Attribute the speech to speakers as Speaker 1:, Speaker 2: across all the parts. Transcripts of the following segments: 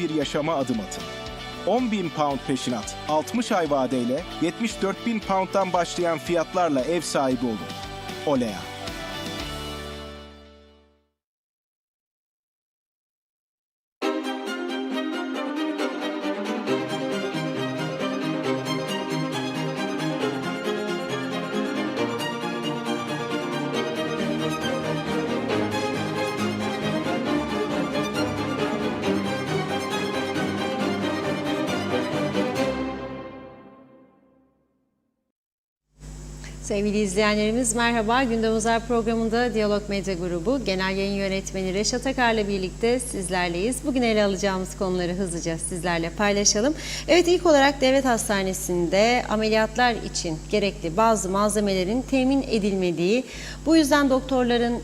Speaker 1: bir yaşama adım atın. 10.000 pound peşinat, 60 ay vadeyle 74.000 pound'dan başlayan fiyatlarla ev sahibi olun. Olea.
Speaker 2: Sevgili izleyenlerimiz merhaba. Gündem Uzar programında Diyalog Medya Grubu Genel Yayın Yönetmeni Reşat Akar'la birlikte sizlerleyiz. Bugün ele alacağımız konuları hızlıca sizlerle paylaşalım. Evet, ilk olarak devlet hastanesinde ameliyatlar için gerekli bazı malzemelerin temin edilmediği, bu yüzden doktorların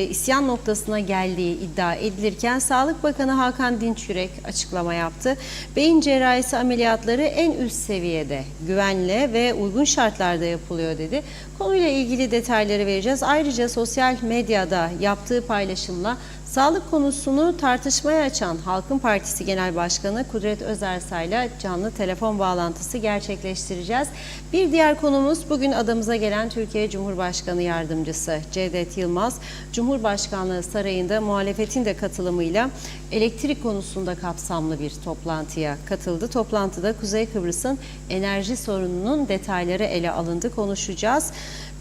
Speaker 2: isyan noktasına geldiği iddia edilirken Sağlık Bakanı Hakan Dinçürek açıklama yaptı. Beyin cerrahisi ameliyatları en üst seviyede, güvenli ve uygun şartlarda yapılıyor dedi. Konuyla ilgili detayları vereceğiz. Ayrıca sosyal medyada yaptığı paylaşımla sağlık konusunu tartışmaya açan Halkın Partisi Genel Başkanı Kudret Özersay'la canlı telefon bağlantısı gerçekleştireceğiz. Bir diğer konumuz bugün adamıza gelen Türkiye Cumhurbaşkanı Yardımcısı Cevdet Yılmaz, Cumhurbaşkanlığı Sarayı'nda muhalefetin de katılımıyla elektrik konusunda kapsamlı bir toplantıya katıldı. Toplantıda Kuzey Kıbrıs'ın enerji sorununun detayları ele alındı, konuşacağız.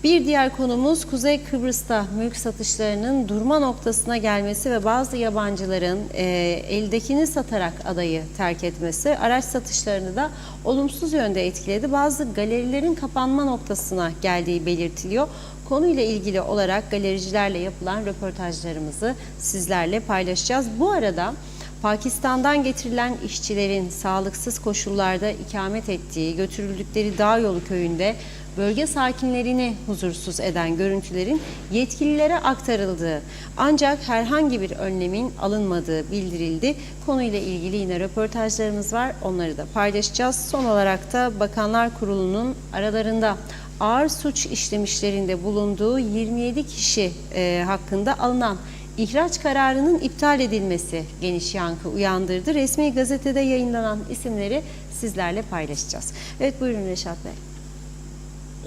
Speaker 2: Bir diğer konumuz Kuzey Kıbrıs'ta mülk satışlarının durma noktasına gelmesi ve bazı yabancıların eldekini satarak adayı terk etmesi araç satışlarını da olumsuz yönde etkiledi. Bazı galerilerin kapanma noktasına geldiği belirtiliyor. Konuyla ilgili olarak galericilerle yapılan röportajlarımızı sizlerle paylaşacağız. Bu arada Pakistan'dan getirilen işçilerin sağlıksız koşullarda ikamet ettiği, götürüldükleri Dağyolu köyünde bölge sakinlerini huzursuz eden görüntülerin yetkililere aktarıldığı, ancak herhangi bir önlemin alınmadığı bildirildi. Konuyla ilgili yine röportajlarımız var, onları da paylaşacağız. Son olarak da Bakanlar Kurulu'nun aralarında ağır suç işlemişlerinde bulunduğu 27 kişi hakkında alınan İhraç kararının iptal edilmesi geniş yankı uyandırdı. Resmi gazetede yayınlanan isimleri sizlerle paylaşacağız. Evet, buyurun Reşat Bey.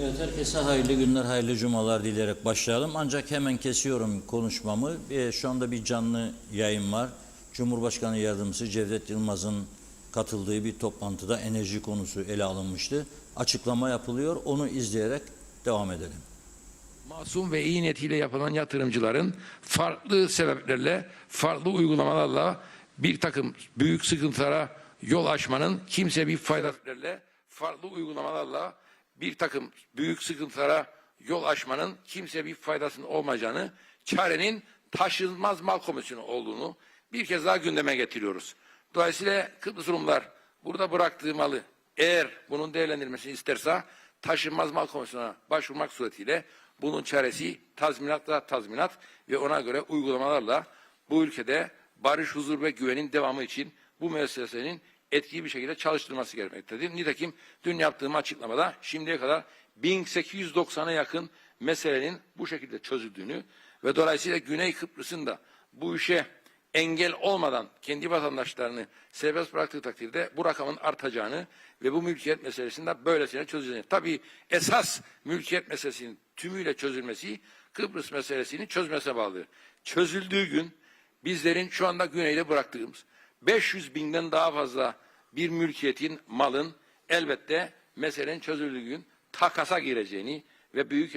Speaker 3: Evet, herkese hayırlı günler, hayırlı cumalar dileyerek başlayalım. Ancak hemen kesiyorum konuşmamı. Şu anda bir canlı yayın var. Cumhurbaşkanı Yardımcısı Cevdet Yılmaz'ın katıldığı bir toplantıda enerji konusu ele alınmıştı. Açıklama yapılıyor. Onu izleyerek devam edelim.
Speaker 4: Masum ve iyi niyetiyle yapılan yatırımcıların farklı sebeplerle, farklı uygulamalarla bir takım büyük sıkıntılara yol açmanın kimse bir faydasıyla, farklı uygulamalarla bir takım büyük sıkıntılara yol açmanın kimse bir faydasının olmayacağını, çarenin taşınmaz mal komisyonu olduğunu bir kez daha gündeme getiriyoruz. Dolayısıyla Kıbrıs Rumlar burada bıraktığı malı eğer bunun değerlendirilmesini isterse taşınmaz mal komisyonuna başvurmak suretiyle bunun çaresi tazminatla tazminat ve ona göre uygulamalarla bu ülkede barış, huzur ve güvenin devamı için bu müessesenin etkili bir şekilde çalıştırılması gerekmektedir. Nitekim dün yaptığım açıklamada şimdiye kadar 1890'a yakın meselenin bu şekilde çözüldüğünü ve dolayısıyla Güney Kıbrıs'ın da bu işe engel olmadan kendi vatandaşlarını serbest bıraktığı takdirde bu rakamın artacağını ve bu mülkiyet meselesini de böylesine çözeceğini. Tabii esas mülkiyet meselesinin tümüyle çözülmesi Kıbrıs meselesini çözmesine bağlı. Çözüldüğü gün bizlerin şu anda güneyde bıraktığımız 500 binden daha fazla bir mülkiyetin, malın elbette meselenin çözüldüğü gün takasa gireceğini ve büyük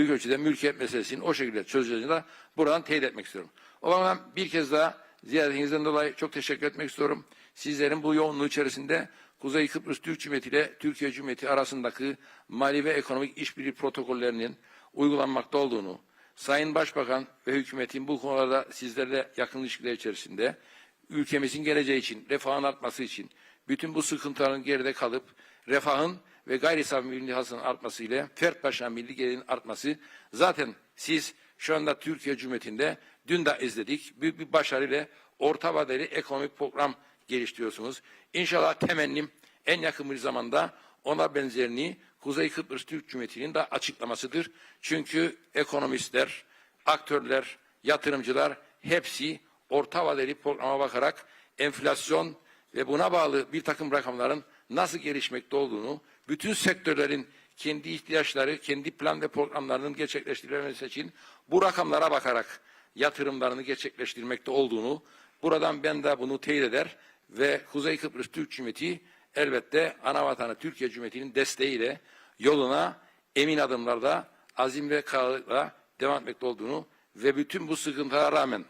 Speaker 4: ölçüde mülkiyet meselesinin o şekilde çözüleceğini de buradan teyit etmek istiyorum. O zaman bir kez daha ziyaretinizden dolayı çok teşekkür etmek istiyorum. Sizlerin bu yoğunluğu içerisinde Kuzey Kıbrıs Türk Cumhuriyeti ile Türkiye Cumhuriyeti arasındaki mali ve ekonomik işbirliği protokollerinin uygulanmakta olduğunu, Sayın Başbakan ve hükümetin bu konularda sizlerle yakın ilişkiler içerisinde ülkemizin geleceği için, refahın artması için, bütün bu sıkıntıların geride kalıp refahın ve gayri safi milli hasılın artması ile fert başına milli gelirin artması, zaten siz şu anda Türkiye Cumhuriyeti'nde dün de izledik, büyük bir başarıyla orta vadeli ekonomik program geliştiriyorsunuz. İnşallah temennim en yakın bir zamanda ona benzerini Kuzey Kıbrıs Türk Cumhuriyeti'nin de açıklamasıdır. Çünkü ekonomistler, aktörler, yatırımcılar hepsi orta vadeli programa bakarak enflasyon ve buna bağlı bir takım rakamların nasıl gelişmekte olduğunu, bütün sektörlerin kendi ihtiyaçları, kendi plan ve programlarının gerçekleştirilmesi için bu rakamlara bakarak yatırımlarını gerçekleştirmekte olduğunu, buradan ben de bunu teyit eder ve Kuzey Kıbrıs Türk Cumhuriyeti elbette anavatanı Türkiye Cumhuriyeti'nin desteğiyle yoluna emin adımlarla, azim ve kararlılıkla devam etmekte olduğunu ve bütün bu sıkıntılara rağmen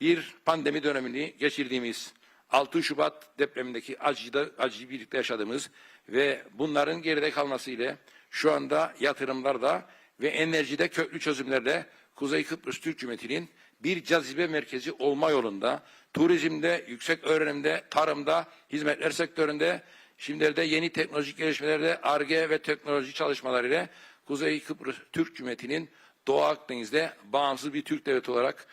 Speaker 4: bir pandemi dönemini geçirdiğimiz 6 Şubat depremindeki acıyı birlikte yaşadığımız ve bunların geride kalması ile şu anda yatırımlarda ve enerjide köklü çözümlerle Kuzey Kıbrıs Türk Cumhuriyeti'nin bir cazibe merkezi olma yolunda, turizmde, yüksek öğrenimde, tarımda, hizmetler sektöründe, şimdilerde yeni teknolojik gelişmelerde Ar-Ge ve teknoloji çalışmaları ile Kuzey Kıbrıs Türk Cumhuriyeti'nin Doğu Akdeniz'de bağımsız bir Türk devleti olarak,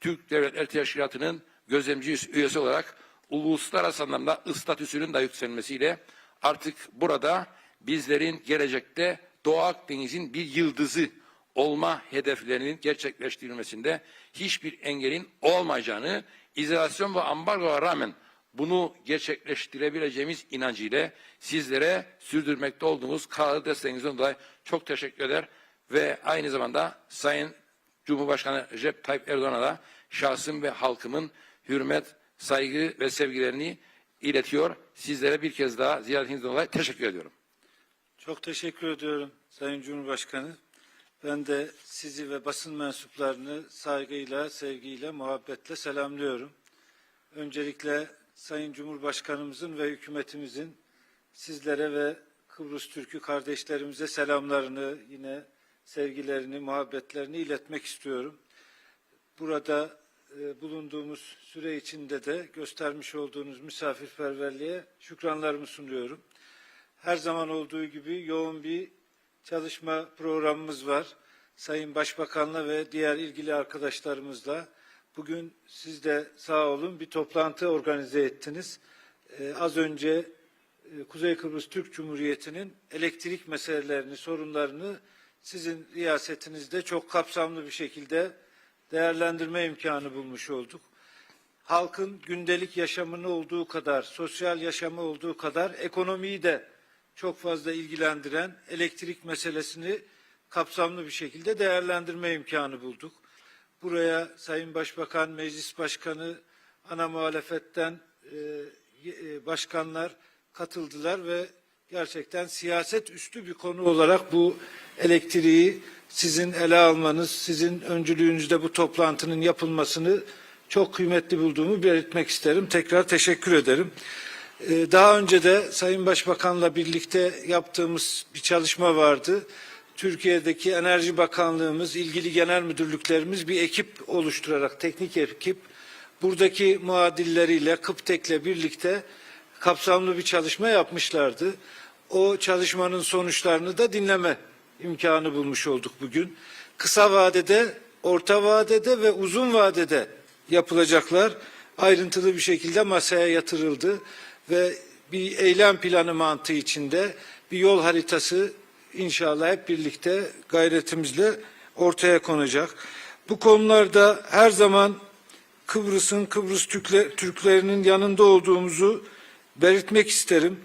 Speaker 4: Türk Devletler Teşkilatı'nın gözlemci üyesi olarak uluslararası anlamda statüsünün de yükselmesiyle artık burada bizlerin gelecekte Doğu Akdeniz'in bir yıldızı olma hedeflerinin gerçekleştirilmesinde hiçbir engelin olmayacağını, izolasyon ve ambargoya rağmen bunu gerçekleştirebileceğimiz inancıyla sizlere sürdürmekte olduğumuz kararlı desteğinizden dolayı çok teşekkür eder ve aynı zamanda Sayın Cumhurbaşkanı Recep Tayyip Erdoğan'a da şahsım ve halkımın hürmet, saygı ve sevgilerini iletiyor. Sizlere bir kez daha ziyaretinizden dolayı teşekkür ediyorum.
Speaker 5: Çok teşekkür ediyorum Sayın Cumhurbaşkanı. Ben de sizi ve basın mensuplarını saygıyla, sevgiyle, muhabbetle selamlıyorum. Öncelikle Sayın Cumhurbaşkanımızın ve hükümetimizin sizlere ve Kıbrıs Türk'ü kardeşlerimize selamlarını, yine sevgilerini, muhabbetlerini iletmek istiyorum. Burada bulunduğumuz süre içinde de göstermiş olduğunuz misafirperverliğe şükranlarımı sunuyorum. Her zaman olduğu gibi yoğun bir çalışma programımız var. Sayın Başbakan'la ve diğer ilgili arkadaşlarımızla. Bugün siz de sağ olun bir toplantı organize ettiniz. Az önce Kuzey Kıbrıs Türk Cumhuriyeti'nin elektrik meselelerini, sorunlarını sizin riyasetinizde çok kapsamlı bir şekilde değerlendirme imkanı bulmuş olduk. Halkın gündelik yaşamını olduğu kadar, sosyal yaşamı olduğu kadar ekonomiyi de çok fazla ilgilendiren elektrik meselesini kapsamlı bir şekilde değerlendirme imkanı bulduk. Buraya Sayın Başbakan, Meclis Başkanı, ana muhalefetten başkanlar katıldılar ve gerçekten siyaset üstü bir konu olarak bu elektriği sizin ele almanız, sizin öncülüğünüzde bu toplantının yapılmasını çok kıymetli bulduğumu belirtmek isterim. Tekrar teşekkür ederim. Daha önce de Sayın Başbakan'la birlikte yaptığımız bir çalışma vardı. Türkiye'deki Enerji Bakanlığımız, ilgili genel müdürlüklerimiz bir ekip oluşturarak, teknik ekip, buradaki muadilleriyle, KıPTEK'le birlikte kapsamlı bir çalışma yapmışlardı. O çalışmanın sonuçlarını da dinleme imkanı bulmuş olduk bugün. Kısa vadede, orta vadede ve uzun vadede yapılacaklar ayrıntılı bir şekilde masaya yatırıldı ve bir eylem planı mantığı içinde bir yol haritası inşallah hep birlikte gayretimizle ortaya konacak. Bu konularda her zaman Kıbrıs'ın, Kıbrıs Türklerinin yanında olduğumuzu belirtmek isterim.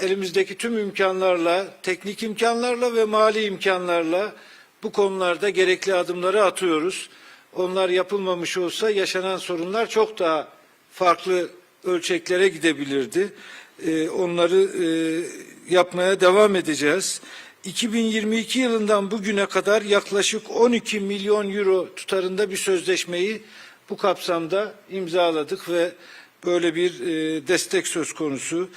Speaker 5: Elimizdeki tüm imkanlarla, teknik imkanlarla ve mali imkanlarla bu konularda gerekli adımları atıyoruz. Onlar yapılmamış olsa yaşanan sorunlar çok daha farklı ölçeklere gidebilirdi. Onları yapmaya devam edeceğiz. 2022 yılından bugüne kadar yaklaşık 12 milyon euro tutarında bir sözleşmeyi bu kapsamda imzaladık ve böyle bir destek söz konusu.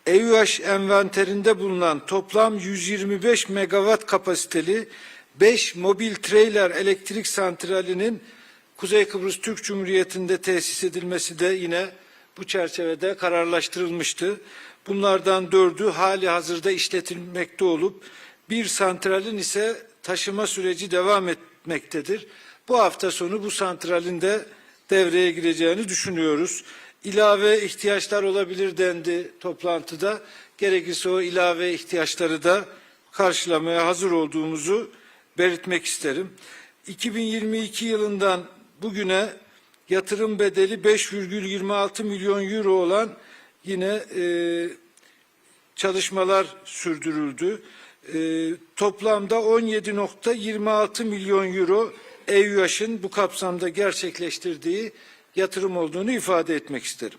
Speaker 5: EÜH envanterinde bulunan toplam 125 megawatt kapasiteli 5 mobil trailer elektrik santralinin Kuzey Kıbrıs Türk Cumhuriyeti'nde tesis edilmesi de yine bu çerçevede kararlaştırılmıştı. Bunlardan 4'ü hali hazırda işletilmekte olup bir santralin ise taşıma süreci devam etmektedir. Bu hafta sonu bu santralin de devreye gireceğini düşünüyoruz. İlave ihtiyaçlar olabilir dendi toplantıda. Gerekirse o ilave ihtiyaçları da karşılamaya hazır olduğumuzu belirtmek isterim. 2022 yılından bugüne yatırım bedeli 5,26 milyon euro olan yine çalışmalar sürdürüldü. Toplamda 17,26 milyon euro EÜYAŞ'ın bu kapsamda gerçekleştirdiği yatırım olduğunu ifade etmek isterim.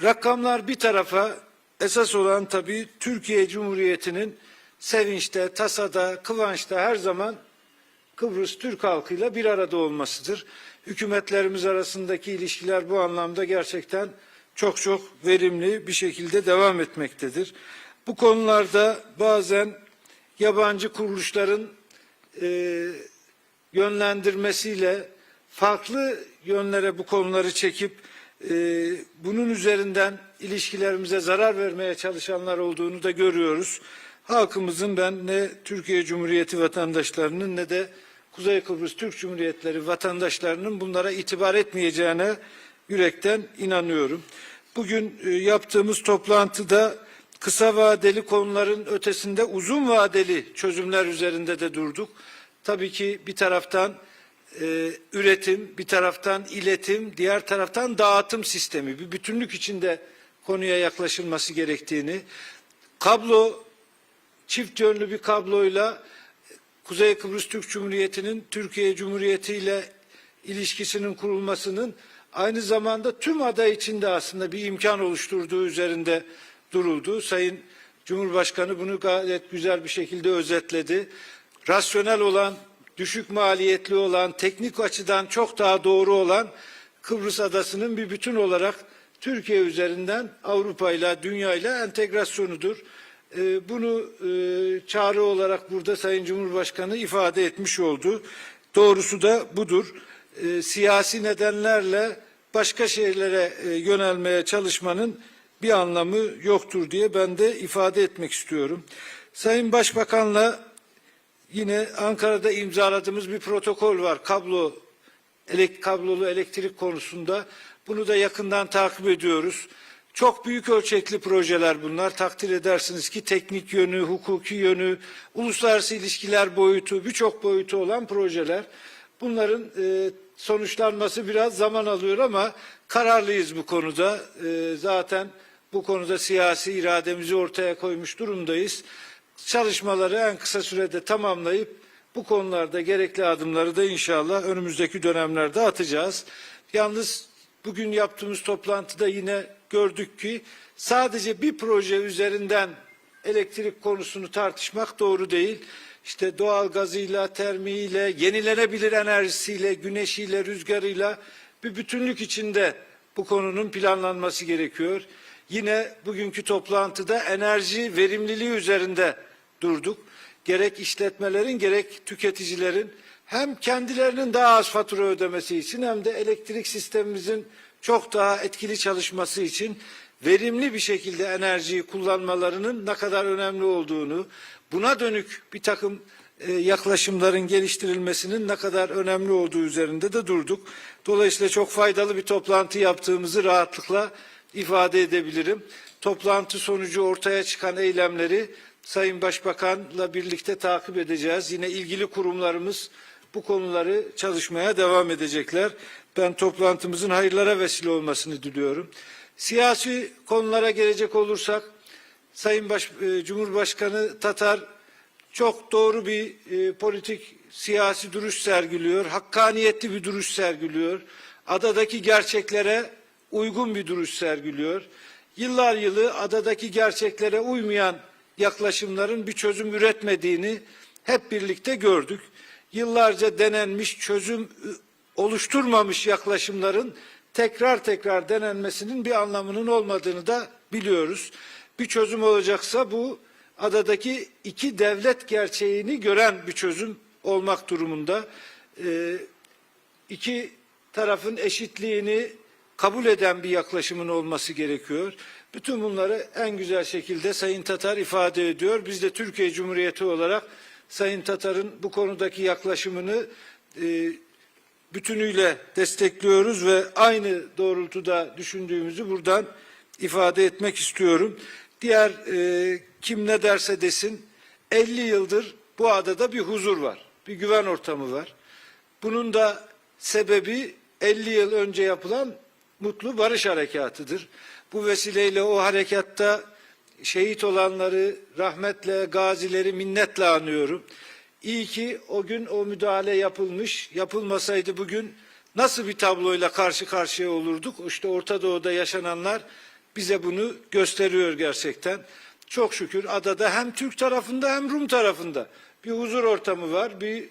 Speaker 5: Rakamlar bir tarafa, esas olan tabii Türkiye Cumhuriyeti'nin sevinçte, tasada, kıvançta her zaman Kıbrıs Türk halkıyla bir arada olmasıdır. Hükümetlerimiz arasındaki ilişkiler bu anlamda gerçekten çok verimli bir şekilde devam etmektedir. Bu konularda bazen yabancı kuruluşların yönlendirmesiyle farklı yönlere bu konuları çekip bunun üzerinden ilişkilerimize zarar vermeye çalışanlar olduğunu da görüyoruz. Halkımızın ben ne Türkiye Cumhuriyeti vatandaşlarının ne de Kuzey Kıbrıs Türk Cumhuriyetleri vatandaşlarının bunlara itibar etmeyeceğine yürekten inanıyorum. Bugün yaptığımız toplantıda kısa vadeli konuların ötesinde uzun vadeli çözümler üzerinde de durduk. Tabii ki bir taraftan üretim, bir taraftan iletim, diğer taraftan dağıtım sistemi, bir bütünlük içinde konuya yaklaşılması gerektiğini, çift yönlü bir kabloyla Kuzey Kıbrıs Türk Cumhuriyeti'nin Türkiye Cumhuriyeti ile ilişkisinin kurulmasının aynı zamanda tüm ada içinde aslında bir imkan oluşturduğu üzerinde duruldu. Sayın Cumhurbaşkanı bunu gayet güzel bir şekilde özetledi. Rasyonel olan, düşük maliyetli olan, teknik açıdan çok daha doğru olan Kıbrıs Adası'nın bir bütün olarak Türkiye üzerinden Avrupa ile, dünya ile entegrasyonudur. Bunu çağrı olarak burada Sayın Cumhurbaşkanı ifade etmiş oldu. Doğrusu da budur. Siyasi nedenlerle başka şeylere yönelmeye çalışmanın bir anlamı yoktur diye ben de ifade etmek istiyorum. Sayın Başbakan'la yine Ankara'da imzaladığımız bir protokol var. Kablolu elektrik konusunda. Bunu da yakından takip ediyoruz. Çok büyük ölçekli projeler bunlar. Takdir edersiniz ki teknik yönü, hukuki yönü, uluslararası ilişkiler boyutu, birçok boyutu olan projeler. Bunların sonuçlanması biraz zaman alıyor ama kararlıyız bu konuda. Zaten bu konuda siyasi irademizi ortaya koymuş durumdayız. Çalışmaları en kısa sürede tamamlayıp bu konularda gerekli adımları da inşallah önümüzdeki dönemlerde atacağız. Yalnız bugün yaptığımız toplantıda yine gördük ki sadece bir proje üzerinden elektrik konusunu tartışmak doğru değil. İşte doğal gazıyla, termiğiyle, yenilenebilir enerjisiyle, güneşiyle, rüzgarıyla bir bütünlük içinde bu konunun planlanması gerekiyor. Yine bugünkü toplantıda enerji verimliliği üzerinde durduk. Gerek işletmelerin gerek tüketicilerin hem kendilerinin daha az fatura ödemesi için hem de elektrik sistemimizin çok daha etkili çalışması için verimli bir şekilde enerjiyi kullanmalarının ne kadar önemli olduğunu, buna dönük bir takım yaklaşımların geliştirilmesinin ne kadar önemli olduğu üzerinde de durduk. Dolayısıyla çok faydalı bir toplantı yaptığımızı rahatlıkla ifade edebilirim. Toplantı sonucu ortaya çıkan eylemleri Sayın Başbakan'la birlikte takip edeceğiz. Yine ilgili kurumlarımız bu konuları çalışmaya devam edecekler. Ben toplantımızın hayırlara vesile olmasını diliyorum. Siyasi konulara gelecek olursak, Sayın Cumhurbaşkanı Tatar çok doğru bir politik siyasi duruş sergiliyor. Hakkaniyetli bir duruş sergiliyor. Adadaki gerçeklere uygun bir duruş sergiliyor. Yıllar yılı adadaki gerçeklere uymayan yaklaşımların bir çözüm üretmediğini hep birlikte gördük. Yıllarca denenmiş, çözüm oluşturmamış yaklaşımların tekrar denenmesinin bir anlamının olmadığını da biliyoruz. Bir çözüm olacaksa bu adadaki iki devlet gerçeğini gören bir çözüm olmak durumunda. İki tarafın eşitliğini kabul eden bir yaklaşımın olması gerekiyor. Bütün bunları en güzel şekilde Sayın Tatar ifade ediyor. Biz de Türkiye Cumhuriyeti olarak Sayın Tatar'ın bu konudaki yaklaşımını bütünüyle destekliyoruz ve aynı doğrultuda düşündüğümüzü buradan ifade etmek istiyorum. Diğer kim ne derse desin 50 yıldır bu adada bir huzur var, bir güven ortamı var. Bunun da sebebi 50 yıl önce yapılan Mutlu Barış Harekatı'dır. Bu vesileyle o harekatta şehit olanları rahmetle, gazileri minnetle anıyorum. İyi ki o gün o müdahale yapılmış. Yapılmasaydı bugün nasıl bir tabloyla karşı karşıya olurduk? İşte Orta Doğu'da yaşananlar bize bunu gösteriyor gerçekten. Çok şükür adada hem Türk tarafında hem Rum tarafında bir huzur ortamı var. Bir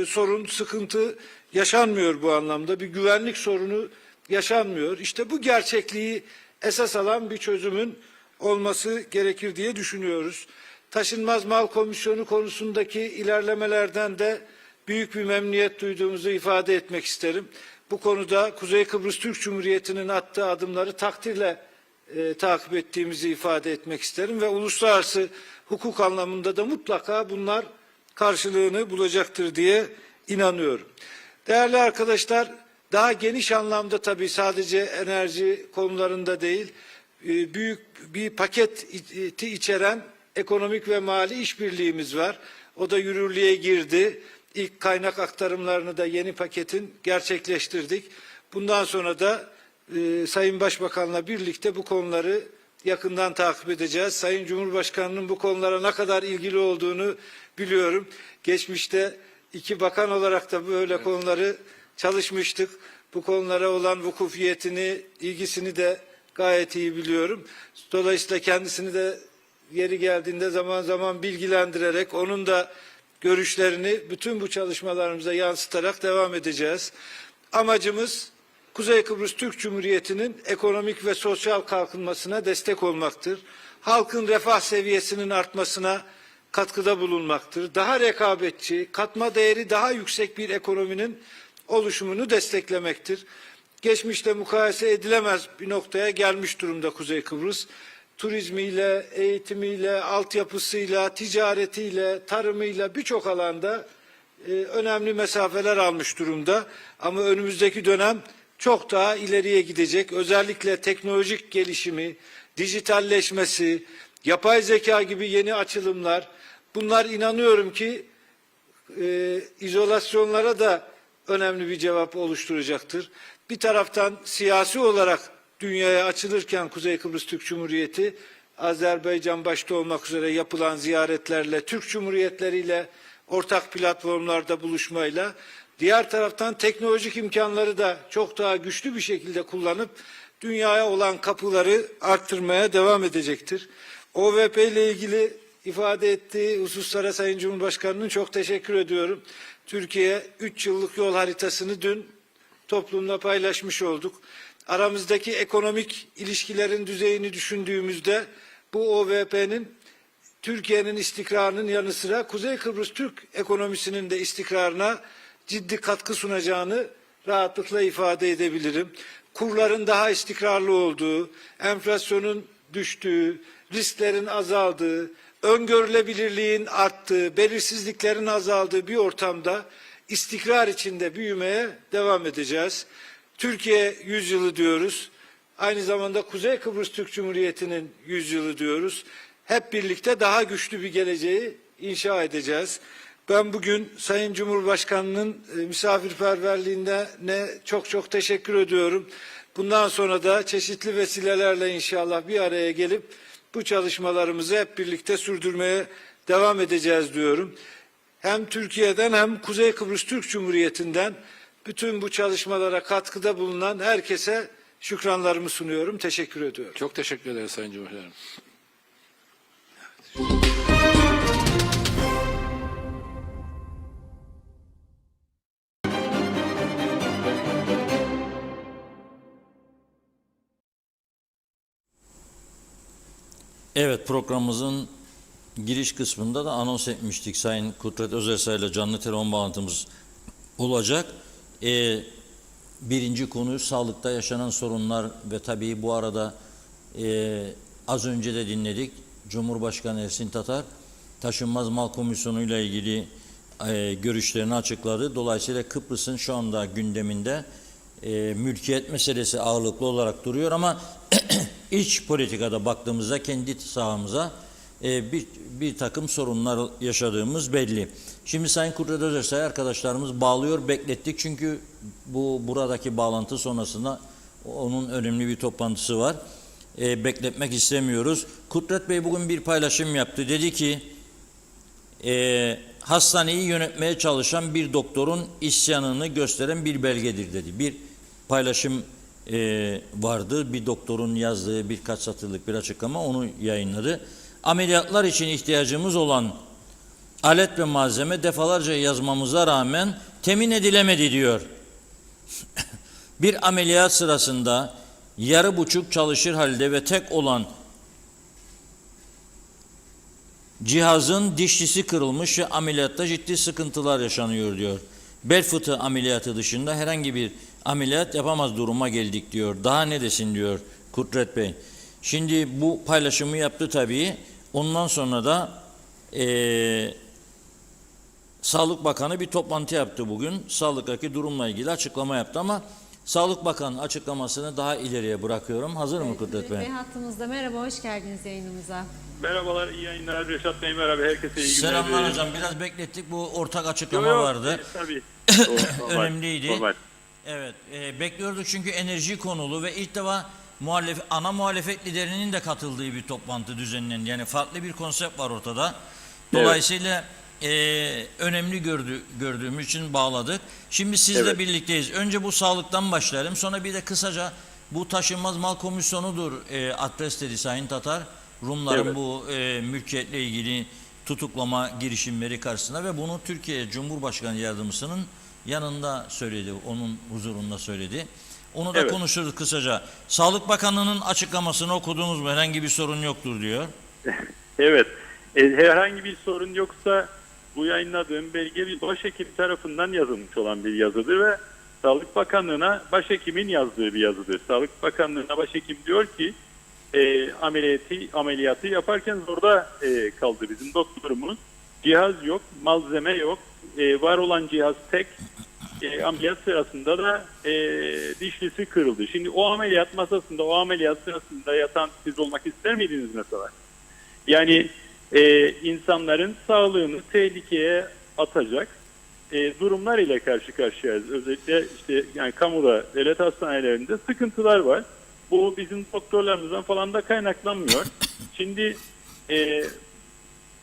Speaker 5: sorun, sıkıntı yaşanmıyor bu anlamda. Bir güvenlik sorunu yaşanmıyor. İşte bu gerçekliği esas alan bir çözümün olması gerekir diye düşünüyoruz. Taşınmaz Mal Komisyonu konusundaki ilerlemelerden de büyük bir memnuniyet duyduğumuzu ifade etmek isterim. Bu konuda Kuzey Kıbrıs Türk Cumhuriyeti'nin attığı adımları takdirle takip ettiğimizi ifade etmek isterim ve uluslararası hukuk anlamında da mutlaka bunlar karşılığını bulacaktır diye inanıyorum. Değerli arkadaşlar, daha geniş anlamda tabii sadece enerji konularında değil, büyük bir paketi içeren ekonomik ve mali işbirliğimiz var. O da yürürlüğe girdi. İlk kaynak aktarımlarını da yeni paketin gerçekleştirdik. Bundan sonra da Sayın Başbakan'la birlikte bu konuları yakından takip edeceğiz. Sayın Cumhurbaşkanı'nın bu konulara ne kadar ilgili olduğunu biliyorum. Geçmişte iki bakan olarak da böyle konuları çalışmıştık. Bu konulara olan vukufiyetini, ilgisini de gayet iyi biliyorum. Dolayısıyla kendisini de yeri geldiğinde zaman zaman bilgilendirerek onun da görüşlerini bütün bu çalışmalarımıza yansıtarak devam edeceğiz. Amacımız Kuzey Kıbrıs Türk Cumhuriyeti'nin ekonomik ve sosyal kalkınmasına destek olmaktır. Halkın refah seviyesinin artmasına katkıda bulunmaktır. Daha rekabetçi, katma değeri daha yüksek bir ekonominin oluşumunu desteklemektir. Geçmişte mukayese edilemez bir noktaya gelmiş durumda Kuzey Kıbrıs. Turizmiyle, eğitimiyle, altyapısıyla, ticaretiyle, tarımıyla birçok alanda önemli mesafeler almış durumda. Ama önümüzdeki dönem çok daha ileriye gidecek. Özellikle teknolojik gelişimi, dijitalleşmesi, yapay zeka gibi yeni açılımlar, bunlar inanıyorum ki izolasyonlara da önemli bir cevap oluşturacaktır. Bir taraftan siyasi olarak dünyaya açılırken Kuzey Kıbrıs Türk Cumhuriyeti, Azerbaycan başta olmak üzere yapılan ziyaretlerle, Türk Cumhuriyetleriyle ortak platformlarda buluşmayla, diğer taraftan teknolojik imkanları da çok daha güçlü bir şekilde kullanıp dünyaya olan kapıları arttırmaya devam edecektir. OVP ile ilgili ifade ettiği hususlara Sayın Cumhurbaşkanı'nın çok teşekkür ediyorum. Türkiye 3 yıllık yol haritasını dün toplumla paylaşmış olduk. Aramızdaki ekonomik ilişkilerin düzeyini düşündüğümüzde bu OVP'nin Türkiye'nin istikrarının yanı sıra Kuzey Kıbrıs Türk ekonomisinin de istikrarına ciddi katkı sunacağını rahatlıkla ifade edebilirim. Kurların daha istikrarlı olduğu, enflasyonun düştüğü, risklerin azaldığı, öngörülebilirliğin arttığı, belirsizliklerin azaldığı bir ortamda istikrar içinde büyümeye devam edeceğiz. Türkiye 100 yılı diyoruz. Aynı zamanda Kuzey Kıbrıs Türk Cumhuriyeti'nin 100 yılı diyoruz. Hep birlikte daha güçlü bir geleceği inşa edeceğiz. Ben bugün Sayın Cumhurbaşkanı'nın misafirperverliğine çok teşekkür ediyorum. Bundan sonra da çeşitli vesilelerle inşallah bir araya gelip bu çalışmalarımızı hep birlikte sürdürmeye devam edeceğiz diyorum. Hem Türkiye'den hem Kuzey Kıbrıs Türk Cumhuriyeti'nden bütün bu çalışmalara katkıda bulunan herkese şükranlarımı sunuyorum. Teşekkür ediyorum.
Speaker 4: Çok teşekkür ederiz Sayın Cumhurbaşkanım.
Speaker 3: Evet, programımızın giriş kısmında da anons etmiştik. Sayın Kudret Özersay ile canlı telefon bağlantımız olacak. Birinci konu sağlıkta yaşanan sorunlar ve tabii bu arada az önce de dinledik. Cumhurbaşkanı Ersin Tatar Taşınmaz Mal Komisyonu ile ilgili görüşlerini açıkladı. Dolayısıyla Kıbrıs'ın şu anda gündeminde mülkiyet meselesi ağırlıklı olarak duruyor ama iç politikada baktığımızda kendi sahamıza bir takım sorunlar yaşadığımız belli. Şimdi Sayın Kudret Özersay arkadaşlarımız bağlıyor, beklettik çünkü buradaki bağlantı sonrasında onun önemli bir toplantısı var. Bekletmek istemiyoruz. Kudret Bey bugün bir paylaşım yaptı. Dedi ki hastaneyi yönetmeye çalışan bir doktorun isyanını gösteren bir belgedir dedi. Bir paylaşım vardı. Bir doktorun yazdığı birkaç satırlık bir açıklama, onu yayınladı. Ameliyatlar için ihtiyacımız olan alet ve malzeme defalarca yazmamıza rağmen temin edilemedi diyor. Bir ameliyat sırasında yarı buçuk çalışır halde ve tek olan cihazın dişlisi kırılmış ve ameliyatta ciddi sıkıntılar yaşanıyor diyor. Bel fıtığı ameliyatı dışında herhangi bir ameliyat yapamaz duruma geldik diyor. Daha ne desin diyor Kudret Bey. Şimdi bu paylaşımı yaptı tabii. Ondan sonra da Sağlık Bakanı bir toplantı yaptı bugün. Sağlıktaki durumla ilgili açıklama yaptı ama Sağlık Bakanı açıklamasını daha ileriye bırakıyorum. Hazır mı Kudret Bey?
Speaker 2: Hattımızda. Merhaba, hoş geldiniz yayınımıza.
Speaker 6: Merhabalar, iyi yayınlar. Reşat Bey merhaba, herkese iyi günler.
Speaker 3: Selamlar hocam. Biraz beklettik. Bu ortak açıklama vardı.
Speaker 6: Tabii.
Speaker 3: Önemliydi.
Speaker 6: Normal.
Speaker 3: Evet. Bekliyorduk çünkü enerji konulu ve ilk defa ana muhalefet liderinin de katıldığı bir toplantı düzenlendi. Yani farklı bir konsept var ortada. Dolayısıyla önemli gördüğümüz için bağladık. Şimdi sizle birlikteyiz. Önce bu sağlıktan başlayalım. Sonra bir de kısaca bu taşınmaz mal komisyonudur adres dedi Sayın Tatar. Rumların bu mülkiyetle ilgili tutuklama girişimleri karşısında ve bunu Türkiye Cumhurbaşkanı Yardımcısının yanında söyledi. Onun huzurunda söyledi. Onu da konuşuruz kısaca. Sağlık Bakanlığı'nın açıklamasını okudunuz mu? Herhangi bir sorun yoktur diyor.
Speaker 6: Evet. Herhangi bir sorun yoksa bu yayınladığım belge bir başhekim tarafından yazılmış olan bir yazıdır ve Sağlık Bakanlığı'na başhekimin yazdığı bir yazıdır. Sağlık Bakanlığı'na başhekim diyor ki ameliyatı yaparken zorda kaldı bizim doktorumuz. Cihaz yok, malzeme yok. Var olan cihaz tek. Ameliyat sırasında da dişlisi kırıldı. Şimdi o ameliyat masasında, o ameliyat sırasında yatan siz olmak ister miydiniz mesela? Yani insanların sağlığını tehlikeye atacak durumlar ile karşı karşıyayız. Özellikle işte yani kamuda, devlet hastanelerinde sıkıntılar var. Bu bizim doktorlarımızdan falan da kaynaklanmıyor. Şimdi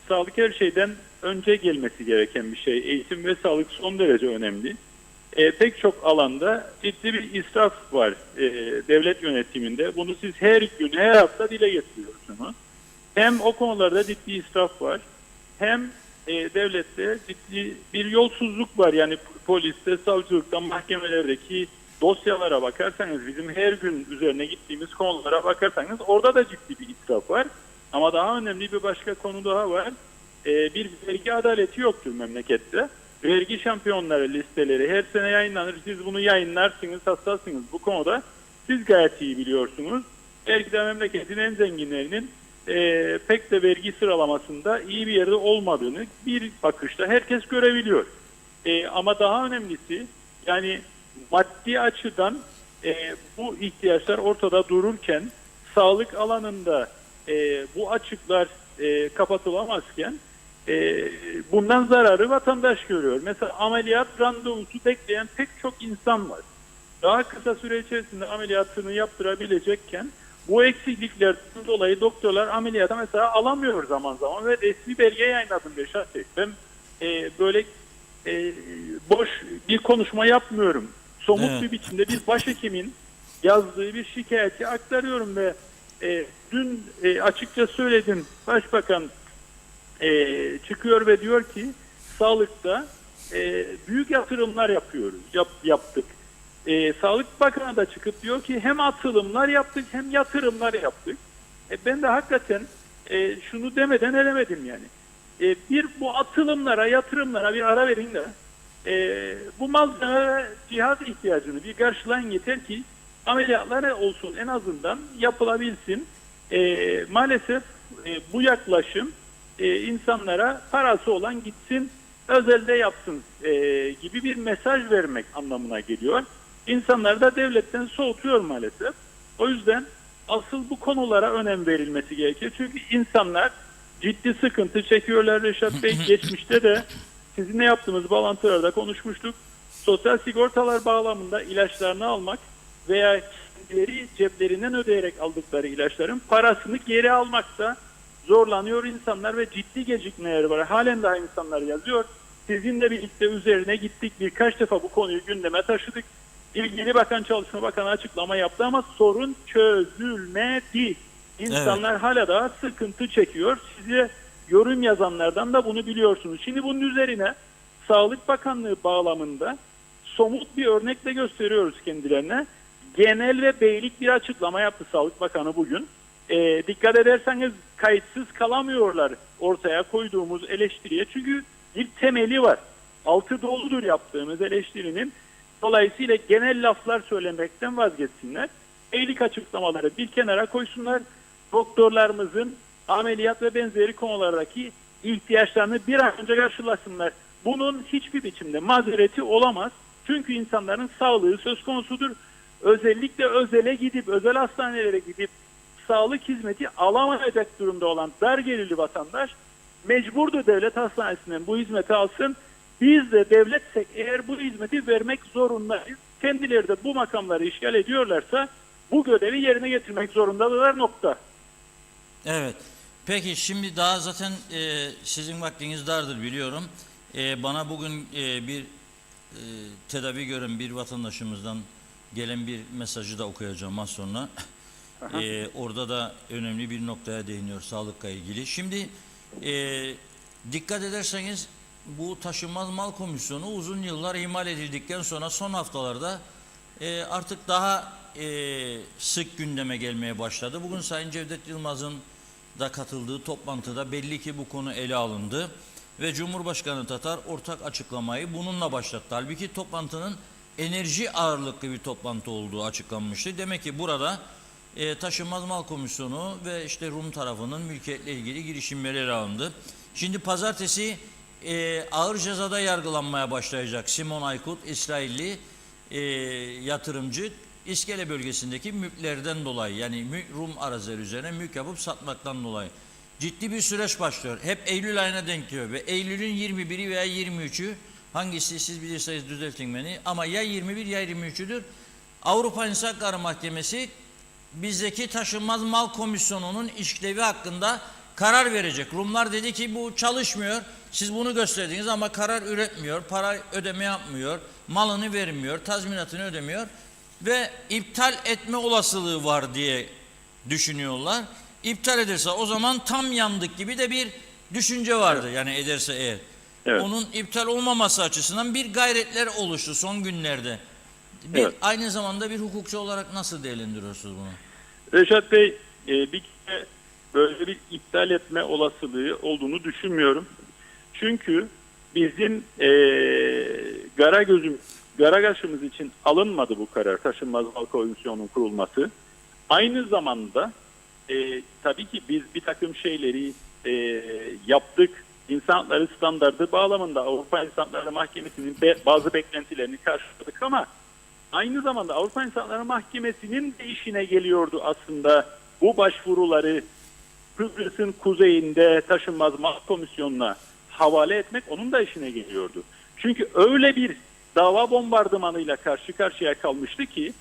Speaker 6: sağlık her şeyden önce gelmesi gereken bir şey. Eğitim ve sağlık son derece önemli. Pek çok alanda ciddi bir israf var devlet yönetiminde. Bunu siz her gün, her hafta dile getiriyorsunuz. Hem o konularda ciddi israf var, hem devlette ciddi bir yolsuzluk var. Yani poliste, savcılıkta, mahkemelerdeki dosyalara bakarsanız, bizim her gün üzerine gittiğimiz konulara bakarsanız orada da ciddi bir israf var. Ama daha önemli bir başka konu daha var. Bir vergi adaleti yoktur memlekette. Vergi şampiyonları listeleri her sene yayınlanır. Siz bunu yayınlarsınız, hassassınız bu konuda. Siz gayet iyi biliyorsunuz. Belki de memleketin en zenginlerinin pek de vergi sıralamasında iyi bir yerde olmadığını bir bakışta herkes görebiliyor. Ama daha önemlisi yani maddi açıdan bu ihtiyaçlar ortada dururken sağlık alanında bu açıklar kapatılamazken bundan zararı vatandaş görüyor. Mesela ameliyat randevusu bekleyen pek çok insan var. Daha kısa süre içerisinde ameliyatını yaptırabilecekken bu eksikliklerden dolayı doktorlar ameliyata mesela alamıyor zaman zaman ve resmi belge yayınladım Reşat Bey. Ben böyle boş bir konuşma yapmıyorum. Somut bir biçimde bir başhekimin yazdığı bir şikayeti aktarıyorum ve dün açıkça söyledim, Başbakan çıkıyor ve diyor ki sağlıkta büyük yatırımlar yaptık. Sağlık Bakanı da çıkıp diyor ki hem atılımlar yaptık hem yatırımlar yaptık. Ben de hakikaten şunu demeden edemedim yani. Bir bu atılımlara, yatırımlara bir ara verin de bu malzeme ve cihaz ihtiyacını bir karşılayın, yeter ki ameliyatlar olsun, en azından yapılabilsin. Maalesef bu yaklaşım insanlara parası olan gitsin, özelde yapsın gibi bir mesaj vermek anlamına geliyor. İnsanlar da devletten soğutuyor maalesef. O yüzden asıl bu konulara önem verilmesi gerekiyor. Çünkü insanlar ciddi sıkıntı çekiyorlar Reşat Bey. Geçmişte de sizinle yaptığımız bağlantılarda konuşmuştuk. Sosyal sigortalar bağlamında ilaçlarını almak veya kendileri ceplerinden ödeyerek aldıkları ilaçların parasını geri almakta zorlanıyor insanlar ve ciddi gecikmeler var. Halen daha insanlar yazıyor. Sizinle birlikte üzerine gittik. Birkaç defa bu konuyu gündeme taşıdık. İlgili bakan, Çalışma Bakanı açıklama yaptı ama sorun çözülmedi. İnsanlar hala daha sıkıntı çekiyor. Size yorum yazanlardan da bunu biliyorsunuz. Şimdi bunun üzerine Sağlık Bakanlığı bağlamında somut bir örnekle gösteriyoruz kendilerine. Genel ve beylik bir açıklama yaptı Sağlık Bakanı bugün. Dikkat ederseniz kayıtsız kalamıyorlar ortaya koyduğumuz eleştiriye. Çünkü bir temeli var. Altı doludur yaptığımız eleştirinin. Dolayısıyla genel laflar söylemekten vazgeçsinler. Beylik açıklamaları bir kenara koysunlar. Doktorlarımızın ameliyat ve benzeri konulardaki ihtiyaçlarını bir an önce karşılasınlar. Bunun hiçbir biçimde mazereti olamaz. Çünkü insanların sağlığı söz konusudur. Özellikle özele gidip, özel hastanelere gidip sağlık hizmeti alamayacak durumda olan dar gelirli vatandaş mecburdur devlet hastanesinden bu hizmeti alsın. Biz de devletsek eğer bu hizmeti vermek zorundayız. Kendileri de bu makamları işgal ediyorlarsa bu görevi yerine getirmek zorundadırlar, nokta.
Speaker 3: Evet. Peki şimdi daha zaten sizin vaktiniz dardır biliyorum. Bana bugün bir tedavi gören bir vatandaşımızdan gelen bir mesajı da okuyacağım az sonra. Orada da önemli bir noktaya değiniyor sağlıkla ilgili. Şimdi dikkat ederseniz bu taşınmaz mal komisyonu uzun yıllar ihmal edildikten sonra son haftalarda artık daha sık gündeme gelmeye başladı. Bugün Sayın Cevdet Yılmaz'ın da katıldığı toplantıda belli ki bu konu ele alındı ve Cumhurbaşkanı Tatar ortak açıklamayı bununla başlattı. Halbuki toplantının enerji ağırlıklı bir toplantı olduğu açıklanmıştı. Demek ki burada taşınmaz mal komisyonu ve işte Rum tarafının mülkiyetle ilgili girişimleri ele alındı. Şimdi pazartesi ağır cezada yargılanmaya başlayacak Simon Aykut, İsrailli yatırımcı, İskele bölgesindeki mülklerden dolayı, yani Rum arazileri üzerine mülk yapıp satmaktan dolayı ciddi bir süreç başlıyor. Hep Eylül ayına denk geliyor ve Eylül'ün 21'i veya 23'ü, hangisi siz bilirseniz düzeltin beni, ama ya 21 ya 23'üdür. Avrupa İnsan Hakları Mahkemesi bizdeki taşınmaz mal komisyonunun işlevi hakkında karar verecek. Rumlar dedi ki bu çalışmıyor. Siz bunu gösterdiniz ama karar üretmiyor, para ödeme yapmıyor, malını vermiyor, tazminatını ödemiyor ve iptal etme olasılığı var diye düşünüyorlar. İptal ederse o zaman tam yandık gibi de bir düşünce vardı. Yani ederse eğer.
Speaker 6: Evet.
Speaker 3: Onun iptal olmaması açısından bir gayretler oluştu son günlerde. Aynı zamanda bir hukukçu olarak nasıl değerlendiriyorsunuz bunu?
Speaker 6: Reşat Bey, bir kere böyle bir iptal etme olasılığı olduğunu düşünmüyorum. Çünkü bizim Garagaş'ımız için alınmadı bu karar, taşınmaz mal komisyonunun kurulması. Aynı zamanda tabii ki biz bir takım şeyleri yaptık. İnsan Hakları standardı bağlamında Avrupa İnsan Hakları Mahkemesi'nin bazı beklentilerini karşıladık ama aynı zamanda Avrupa İnsan Hakları Mahkemesi'nin de işine geliyordu aslında bu başvuruları Kıbrıs'ın kuzeyinde taşınmaz mal komisyonuna havale etmek, onun da işine geliyordu. Çünkü öyle bir dava bombardımanıyla karşı karşıya kalmıştı ki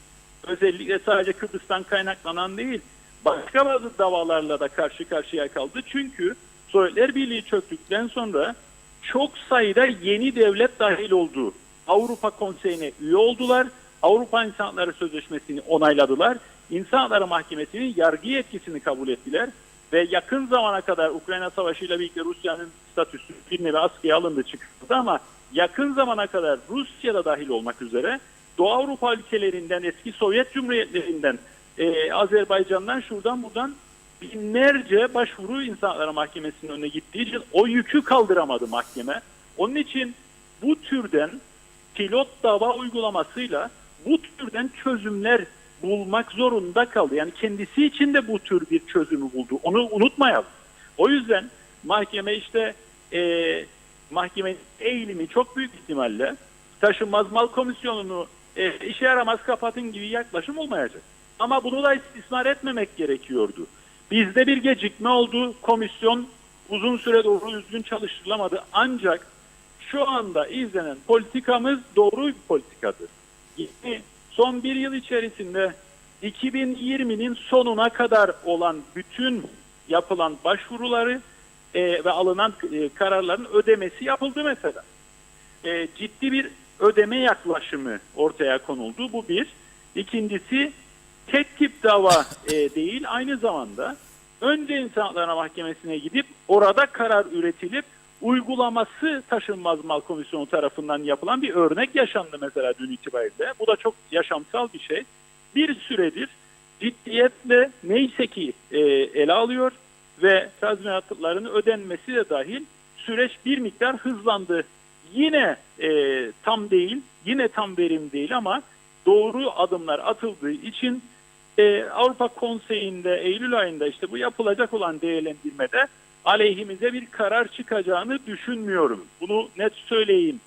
Speaker 6: özellikle sadece Kıbrıs'tan kaynaklanan değil, başka bazı davalarla da karşı karşıya kaldı. Çünkü Sovyetler Birliği çöktükten sonra çok sayıda yeni devlet dahil oldu. Avrupa Konseyi'ne üye oldular. Avrupa İnsan Hakları Sözleşmesi'ni onayladılar. İnsan Hakları Mahkemesi'nin yargı yetkisini kabul ettiler. Ve yakın zamana kadar Ukrayna Savaşı ile birlikte Rusya'nın statüsü bir nevi askıya alındı, çıktı ama yakın zamana kadar Rusya'da dahil olmak üzere Doğu Avrupa ülkelerinden, eski Sovyet Cumhuriyetlerinden, Azerbaycan'dan, şuradan buradan binlerce başvuru İnsan Hakları Mahkemesi'nin önüne gittiği için o yükü kaldıramadı mahkeme. Onun için bu türden pilot dava uygulamasıyla bu türden çözümler bulmak zorunda kaldı. Yani kendisi için de bu tür bir çözümü buldu. Onu unutmayalım. O yüzden mahkeme mahkemenin eğilimi çok büyük ihtimalle taşınmaz mal komisyonunu işe yaramaz kapatın gibi yaklaşım olmayacak. Ama bunu da istismar etmemek gerekiyordu. Bizde bir gecikme oldu. Komisyon uzun süre doğru düzgün çalıştırılamadı. Ancak şu anda izlenen politikamız doğru bir politikadır. Yani son bir yıl içerisinde 2020'nin sonuna kadar olan bütün yapılan başvuruları ve alınan kararların ödemesi yapıldı mesela. Ciddi bir ödeme yaklaşımı ortaya konuldu. Bu bir. İkincisi tek tip dava değil, aynı zamanda önce İnsan Hakları Mahkemesi'ne gidip orada karar üretilip uygulaması Taşınmaz Mal Komisyonu tarafından yapılan bir örnek yaşandı mesela dün itibariyle. Bu da çok yaşamsal bir şey. Bir süredir ciddiyetle neyse ki ele alıyor ve tazminatların ödenmesi de dahil süreç bir miktar hızlandı. Yine tam değil, yine tam verim değil ama doğru adımlar atıldığı için Avrupa Konseyi'nde Eylül ayında işte bu yapılacak olan değerlendirmede aleyhimize bir karar çıkacağını düşünmüyorum. Bunu net söyleyeyim.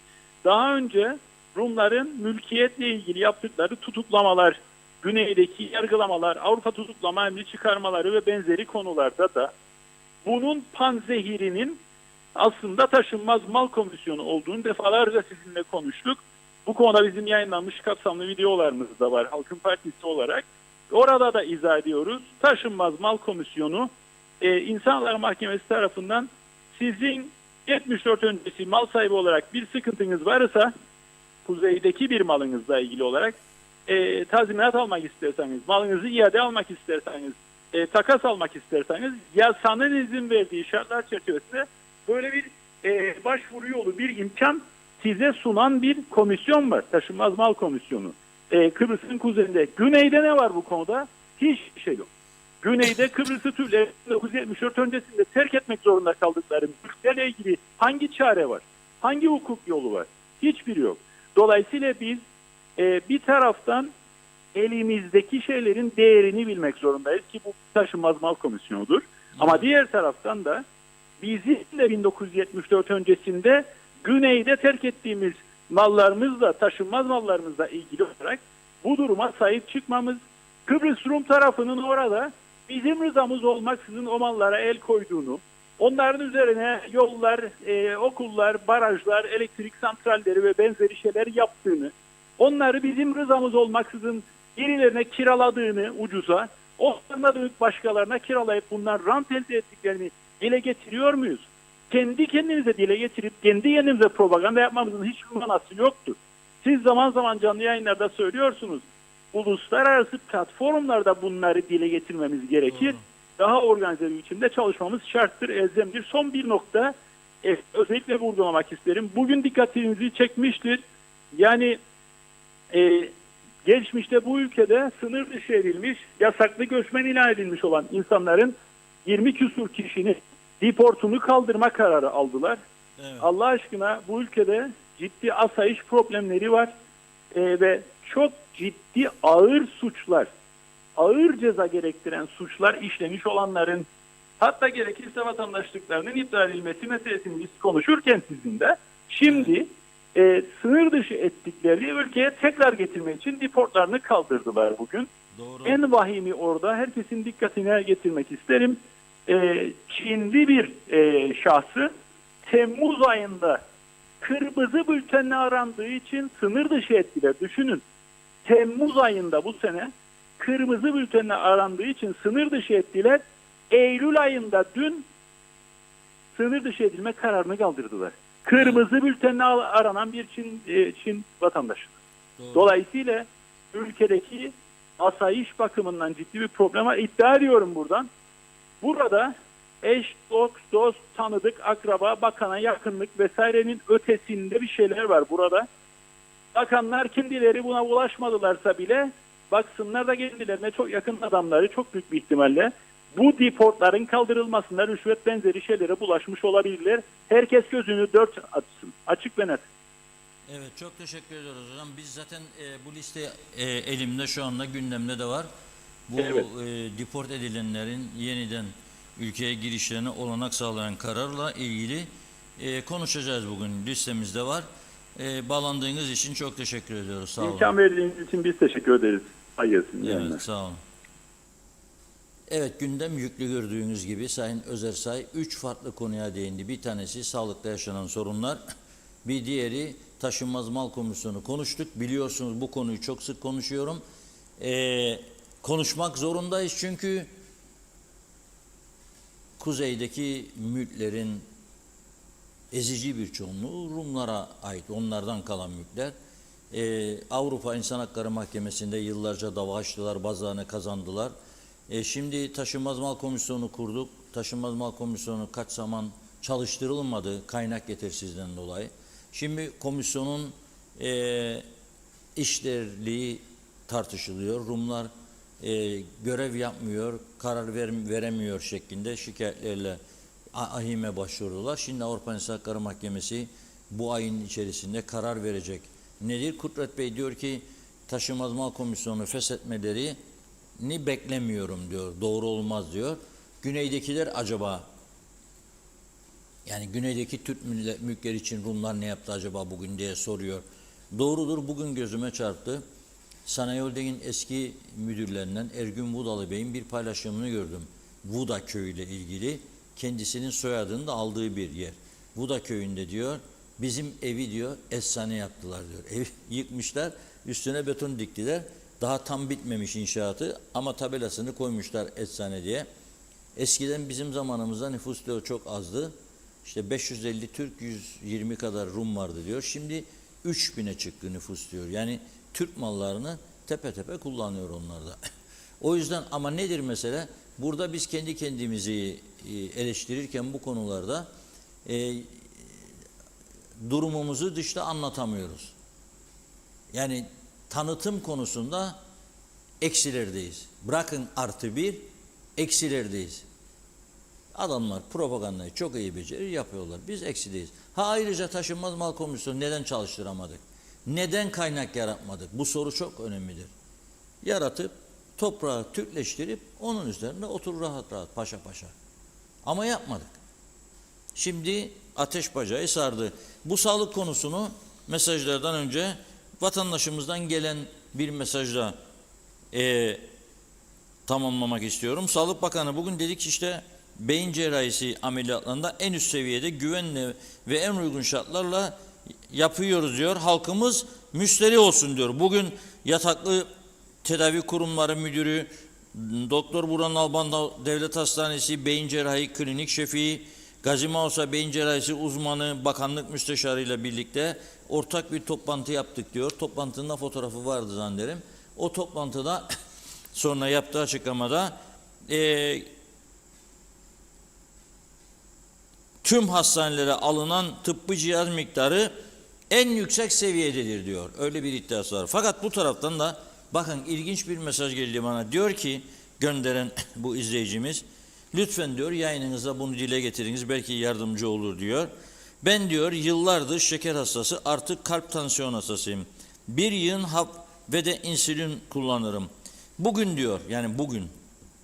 Speaker 6: Daha önce Rumların mülkiyetle ilgili yaptıkları tutuklamalar, güneydeki yargılamalar, Avrupa tutuklama emri çıkarmaları ve benzeri konularda da bunun panzehirinin aslında Taşınmaz Mal Komisyonu olduğunu defalarca sizinle konuştuk. Bu konuda bizim yayınlanmış kapsamlı videolarımız da var Halkın Partisi olarak. Orada da izah ediyoruz. Taşınmaz Mal Komisyonu İnsan Hakları Mahkemesi tarafından sizin 74 öncesi mal sahibi olarak bir sıkıntınız varsa kuzeydeki bir malınızla ilgili olarak tazminat almak isterseniz, malınızı iade almak isterseniz, takas almak isterseniz yasanın izin verdiği şartlar çerçevesinde böyle bir başvuru yolu, bir imkan size sunan bir komisyon var. Taşınmaz Mal Komisyonu. Kıbrıs'ın kuzeyinde. Güneyde ne var bu konuda? Hiçbir şey yok. Güneyde Kıbrıs'ı Türkler 1974 öncesinde terk etmek zorunda kaldıkları mülklerle ilgili hangi çare var? Hangi hukuk yolu var? Hiçbiri yok. Dolayısıyla biz bir taraftan elimizdeki şeylerin değerini bilmek zorundayız ki bu Taşınmaz Mal Komisyonu'dur. Ama diğer taraftan da bizim de 1974 öncesinde güneyde terk ettiğimiz mallarımızla, taşınmaz mallarımızla ilgili olarak bu duruma sahip çıkmamız, Kıbrıs Rum tarafının orada bizim rızamız olmaksızın o mallara el koyduğunu, onların üzerine yollar, okullar, barajlar, elektrik santralleri ve benzeri şeyler yaptığını, onları bizim rızamız olmaksızın birilerine kiraladığını ucuza, onlarına dönüp başkalarına kiralayıp bunlar rant elde ettiklerini dile getiriyor muyuz? Kendi kendimize dile getirip kendi kendimize propaganda yapmamızın hiçbir manası yoktur. Siz zaman zaman canlı yayınlarda söylüyorsunuz. Uluslararası platformlarda bunları dile getirmemiz gerekir. Daha organize bir biçimde çalışmamız şarttır, elzemdir. Son bir nokta özellikle vurgulamak isterim. Bugün dikkatinizi çekmiştir. Yani geçmişte bu ülkede sınır dışı edilmiş, yasaklı göçmen ilan edilmiş olan insanların 20 küsur kişinin deportunu kaldırma kararı aldılar. Evet. Allah aşkına bu ülkede ciddi asayiş problemleri var ve çok ciddi ağır suçlar, ağır ceza gerektiren suçlar işlemiş olanların hatta gerekirse vatandaşlıklarının iptal edilmesi meselesini biz konuşurken sizin de şimdi sınır dışı ettikleri ülkeye tekrar getirmek için deportlarını kaldırdılar bugün. Doğru. En vahimi orada herkesin dikkatine getirmek isterim. Çinli bir şahsı Temmuz ayında kırmızı bültenle arandığı için sınır dışı ettiler. Düşünün. Temmuz ayında bu sene kırmızı bültenle arandığı için sınır dışı ettiler. Eylül ayında dün sınır dışı edilme kararını kaldırdılar. Kırmızı bültenle aranan bir Çin vatandaşı. Dolayısıyla ülkedeki asayiş bakımından ciddi bir problem var. İddia ediyorum buradan. Burada eş, dost, tanıdık, akraba, bakana yakınlık vesairenin ötesinde bir şeyler var burada. Bakanlar kendileri buna ulaşmadılarsa bile baksınlar da kendilerine çok yakın adamları çok büyük bir ihtimalle bu deportların kaldırılmasında rüşvet benzeri şeylere bulaşmış olabilirler. Herkes gözünü dört açsın. Açık ve net.
Speaker 3: Evet, çok teşekkür ediyoruz hocam. Biz zaten bu liste elimde şu anda gündemde de var. Bu evet. Deport edilenlerin yeniden ülkeye girişlerine olanak sağlayan kararla ilgili konuşacağız bugün. Listemizde var. Bağlandığınız için çok teşekkür ediyoruz. Sağ olun.
Speaker 6: İmkan verdiğiniz için biz teşekkür ederiz. Hayırlı olsun.
Speaker 3: Evet, sağ olun. Evet, gündem yüklü gördüğünüz gibi Sayın Özersay 3 farklı konuya değindi. Bir tanesi sağlıkta yaşanan sorunlar, bir diğeri taşınmaz mal komisyonu konuştuk. Biliyorsunuz bu konuyu çok sık konuşuyorum. Konuşmak zorundayız çünkü kuzeydeki mülklerin ezici bir çoğunluğu Rumlara ait, onlardan kalan mülkler. Avrupa İnsan Hakları Mahkemesi'nde yıllarca dava açtılar, bazılarını kazandılar. Şimdi Taşınmaz Mal Komisyonu kurduk. Taşınmaz Mal Komisyonu kaç zaman çalıştırılmadı kaynak yetersizliğinden dolayı. Şimdi komisyonun işlerliği tartışılıyor. Rumlar görev yapmıyor, karar veremiyor şeklinde şikayetlerle ahime başvurdular. Şimdi Avrupa İnsan Hakları Mahkemesi bu ayın içerisinde karar verecek. Nedir? Kudret Bey diyor ki Taşınmaz Mal Komisyonu feshetmelerini beklemiyorum diyor. Doğru olmaz diyor. Güneydekiler acaba, yani güneydeki Türk mülkleri için Rumlar ne yaptı acaba bugün diye soruyor. Doğrudur, bugün gözüme çarptı. Sanayi Holding'in eski müdürlerinden Ergün Vudalı Bey'in bir paylaşımını gördüm. Vuda Köyü ile ilgili kendisinin soyadını da aldığı bir yer. Vuda Köyü'nde diyor bizim evi diyor efsane yaptılar diyor. Evi yıkmışlar, üstüne beton diktiler. Daha tam bitmemiş inşaatı ama tabelasını koymuşlar efsane diye. Eskiden bizim zamanımızda nüfus diyor çok azdı. İşte 550 Türk, 120 kadar Rum vardı diyor. Şimdi 3000'e çıktı nüfus diyor. Yani Türk mallarını tepe tepe kullanıyor onlar da. O yüzden ama nedir mesele? Burada biz kendi kendimizi eleştirirken bu konularda durumumuzu dışta anlatamıyoruz. Yani tanıtım konusunda eksilerdeyiz. Bırakın +1, eksilerdeyiz. Adamlar propagandayı çok iyi becerir, yapıyorlar. Biz eksideyiz. Ayrıca Taşınmaz Mal Komisyonu neden çalıştıramadık? Neden kaynak yaratmadık? Bu soru çok önemlidir. Yaratıp, toprağı Türkleştirip, onun üzerinde otur rahat rahat, paşa paşa. Ama yapmadık. Şimdi ateş bacağı sardı. Bu sağlık konusunu mesajlardan önce vatandaşımızdan gelen bir mesajla tamamlamak istiyorum. Sağlık Bakanı bugün dedik işte beyin cerrahisi ameliyatlarında en üst seviyede güvenle ve en uygun şartlarla yapıyoruz diyor. Halkımız müşteri olsun diyor. Bugün Yataklı Tedavi Kurumları Müdürü Doktor Burhan Alban Devlet Hastanesi Beyin Cerrahi Klinik Şefi, Gazi Mausa Beyin Cerrahisi uzmanı Bakanlık Müsteşarı ile birlikte ortak bir toplantı yaptık diyor. Toplantının fotoğrafı vardı zannederim. O toplantıda sonra yaptığı açıklamada tüm hastanelere alınan tıbbi cihaz miktarı en yüksek seviyededir diyor. Öyle bir iddiası var. Fakat bu taraftan da bakın ilginç bir mesaj geldi bana. Diyor ki gönderen bu izleyicimiz, lütfen diyor yayınınızda bunu dile getiriniz, belki yardımcı olur diyor. Ben diyor yıllardır şeker hastası, artık kalp tansiyon hastasıyım. Bir yığın hap ve de insülin kullanırım. Bugün diyor, yani bugün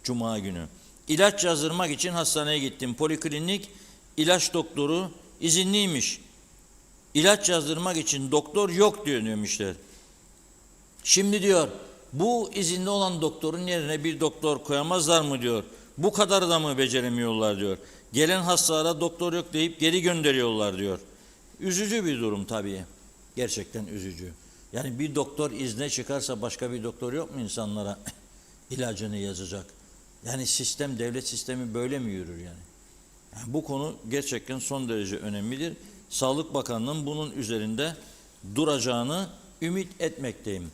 Speaker 3: Cuma günü ilaç yazdırmak için hastaneye gittim. Poliklinik ilaç doktoru izinliymiş. İlaç yazdırmak için doktor yok diyor demişler. Şimdi diyor bu izinli olan doktorun yerine bir doktor koyamazlar mı diyor. Bu kadar da mı beceremiyorlar diyor. Gelen hastalara doktor yok deyip geri gönderiyorlar diyor. Üzücü bir durum tabii. Gerçekten üzücü. Yani bir doktor izne çıkarsa başka bir doktor yok mu insanlara ilacını yazacak? Yani sistem, devlet sistemi böyle mi yürür yani? Yani bu konu gerçekten son derece önemlidir. Sağlık Bakanlığı'nın bunun üzerinde duracağını ümit etmekteyim.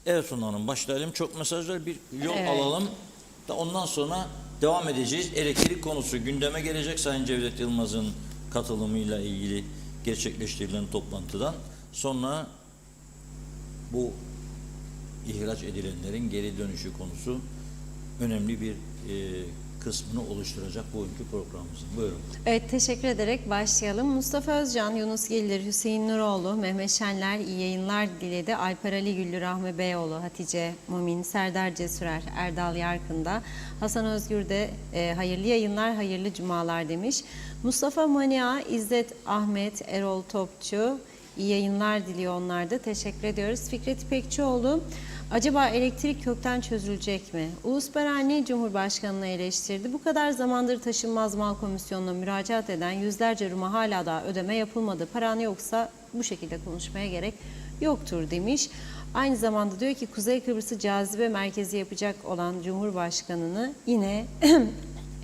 Speaker 3: Evet Suna Hanım, başlayalım. Çok mesajlar, bir yol alalım. Da ondan sonra devam edeceğiz. Elektrik konusu gündeme gelecek Sayın Cevdet Yılmaz'ın katılımıyla ilgili gerçekleştirilen toplantıdan. Sonra bu ihraç edilenlerin geri dönüşü konusu önemli bir kısmını oluşturacak bugünkü programımızın. Buyurun.
Speaker 2: Evet, teşekkür ederek başlayalım. Mustafa Özcan, Yunus Gelir, Hüseyin Nuroğlu, Mehmet Şenler iyi yayınlar diledi. Alper Ali Güllü, Rahmi Beyoğlu, Hatice Mumin, Serdar Cesurer, Erdal Yarkın'da, Hasan Özgür de hayırlı yayınlar, hayırlı cumalar demiş. Mustafa Mania, İzzet Ahmet, Erol Topçu, iyi yayınlar diliyor onlar da. Teşekkür ediyoruz. Fikret İpekçioğlu, Acaba elektrik kökten çözülecek mi? Ulus Barani Cumhurbaşkanı'nı eleştirdi. Bu kadar zamandır taşınmaz mal komisyonuna müracaat eden yüzlerce Rum'a hala daha ödeme yapılmadı. Paran yoksa bu şekilde konuşmaya gerek yoktur demiş. Aynı zamanda diyor ki Kuzey Kıbrıs'ı cazibe merkezi yapacak olan Cumhurbaşkanı'nı yine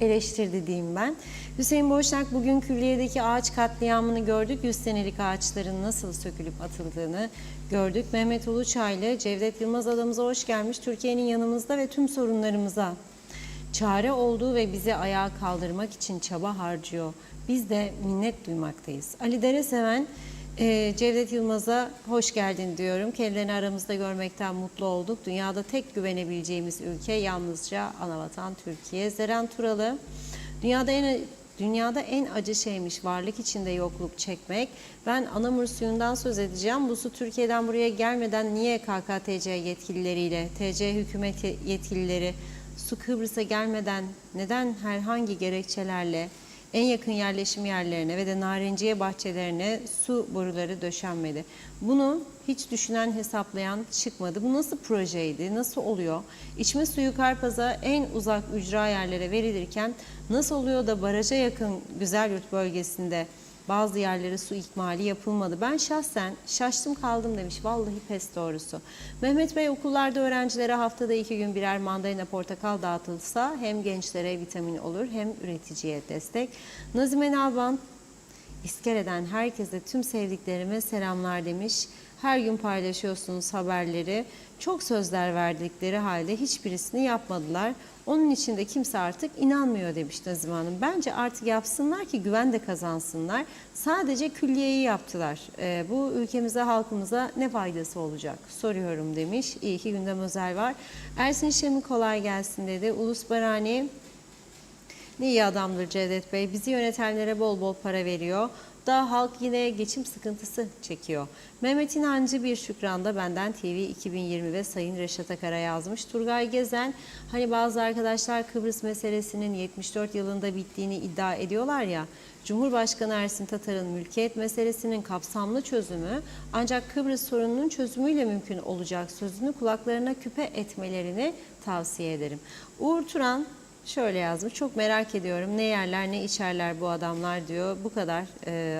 Speaker 2: eleştirdi diyeyim ben. Hüseyin Boşnak bugün külliyedeki ağaç katliamını gördük. 100 senelik ağaçların nasıl sökülüp atıldığını gördük. Mehmet Uluçaylı, Cevdet Yılmaz adamıza hoş gelmiş. Türkiye'nin yanımızda ve tüm sorunlarımıza çare olduğu ve bizi ayağa kaldırmak için çaba harcıyor. Biz de minnet duymaktayız. Ali Dereseven, Cevdet Yılmaz'a hoş geldin diyorum. Kendilerini aramızda görmekten mutlu olduk. Dünyada tek güvenebileceğimiz ülke yalnızca anavatan Türkiye. Zeren Turalı, dünyada en acı şeymiş varlık içinde yokluk çekmek. Ben Anamur suyundan söz edeceğim. Bu su Türkiye'den buraya gelmeden niye KKTC yetkilileriyle, TC hükümet yetkilileri su Kıbrıs'a gelmeden neden herhangi gerekçelerle en yakın yerleşim yerlerine ve de narenciye bahçelerine su boruları döşenmedi? Bunu hiç düşünen, hesaplayan çıkmadı. Bu nasıl projeydi? Nasıl oluyor? İçme suyu Karpaz'a en uzak ücra yerlere verilirken nasıl oluyor da baraja yakın Güzelyurt bölgesinde bazı yerlere su ikmali yapılmadı? Ben şahsen şaştım kaldım demiş. Vallahi pes doğrusu. Mehmet Bey, okullarda öğrencilere haftada 2 gün birer mandalina portakal dağıtılsa hem gençlere vitamin olur hem üreticiye destek. Nazime Nalban, İskele'den herkese tüm sevdiklerime selamlar demiş. Her gün paylaşıyorsunuz haberleri. Çok sözler verdikleri halde hiçbirisini yapmadılar. Onun için de kimse artık inanmıyor demiş Nazime Hanım. Bence artık yapsınlar ki güven de kazansınlar. Sadece külliyeyi yaptılar. Bu ülkemize, halkımıza ne faydası olacak? Soruyorum demiş. İyi ki gündem özel var. Ersin Şem'in kolay gelsin dedi. Ulus Barani, ne iyi adamdır Cevdet Bey. Bizi yönetenlere bol bol para veriyor. Daha halk yine geçim sıkıntısı çekiyor. Mehmet İnancı bir şükranda benden TV 2020 ve Sayın Reşat Akar'a yazmış. Turgay Gezen, hani bazı arkadaşlar Kıbrıs meselesinin 74 yılında bittiğini iddia ediyorlar ya. Cumhurbaşkanı Ersin Tatar'ın mülkiyet meselesinin kapsamlı çözümü ancak Kıbrıs sorununun çözümüyle mümkün olacak sözünü kulaklarına küpe etmelerini tavsiye ederim. Uğur Turan şöyle yazmış. Çok merak ediyorum. Ne yerler ne içerler bu adamlar diyor. Bu kadar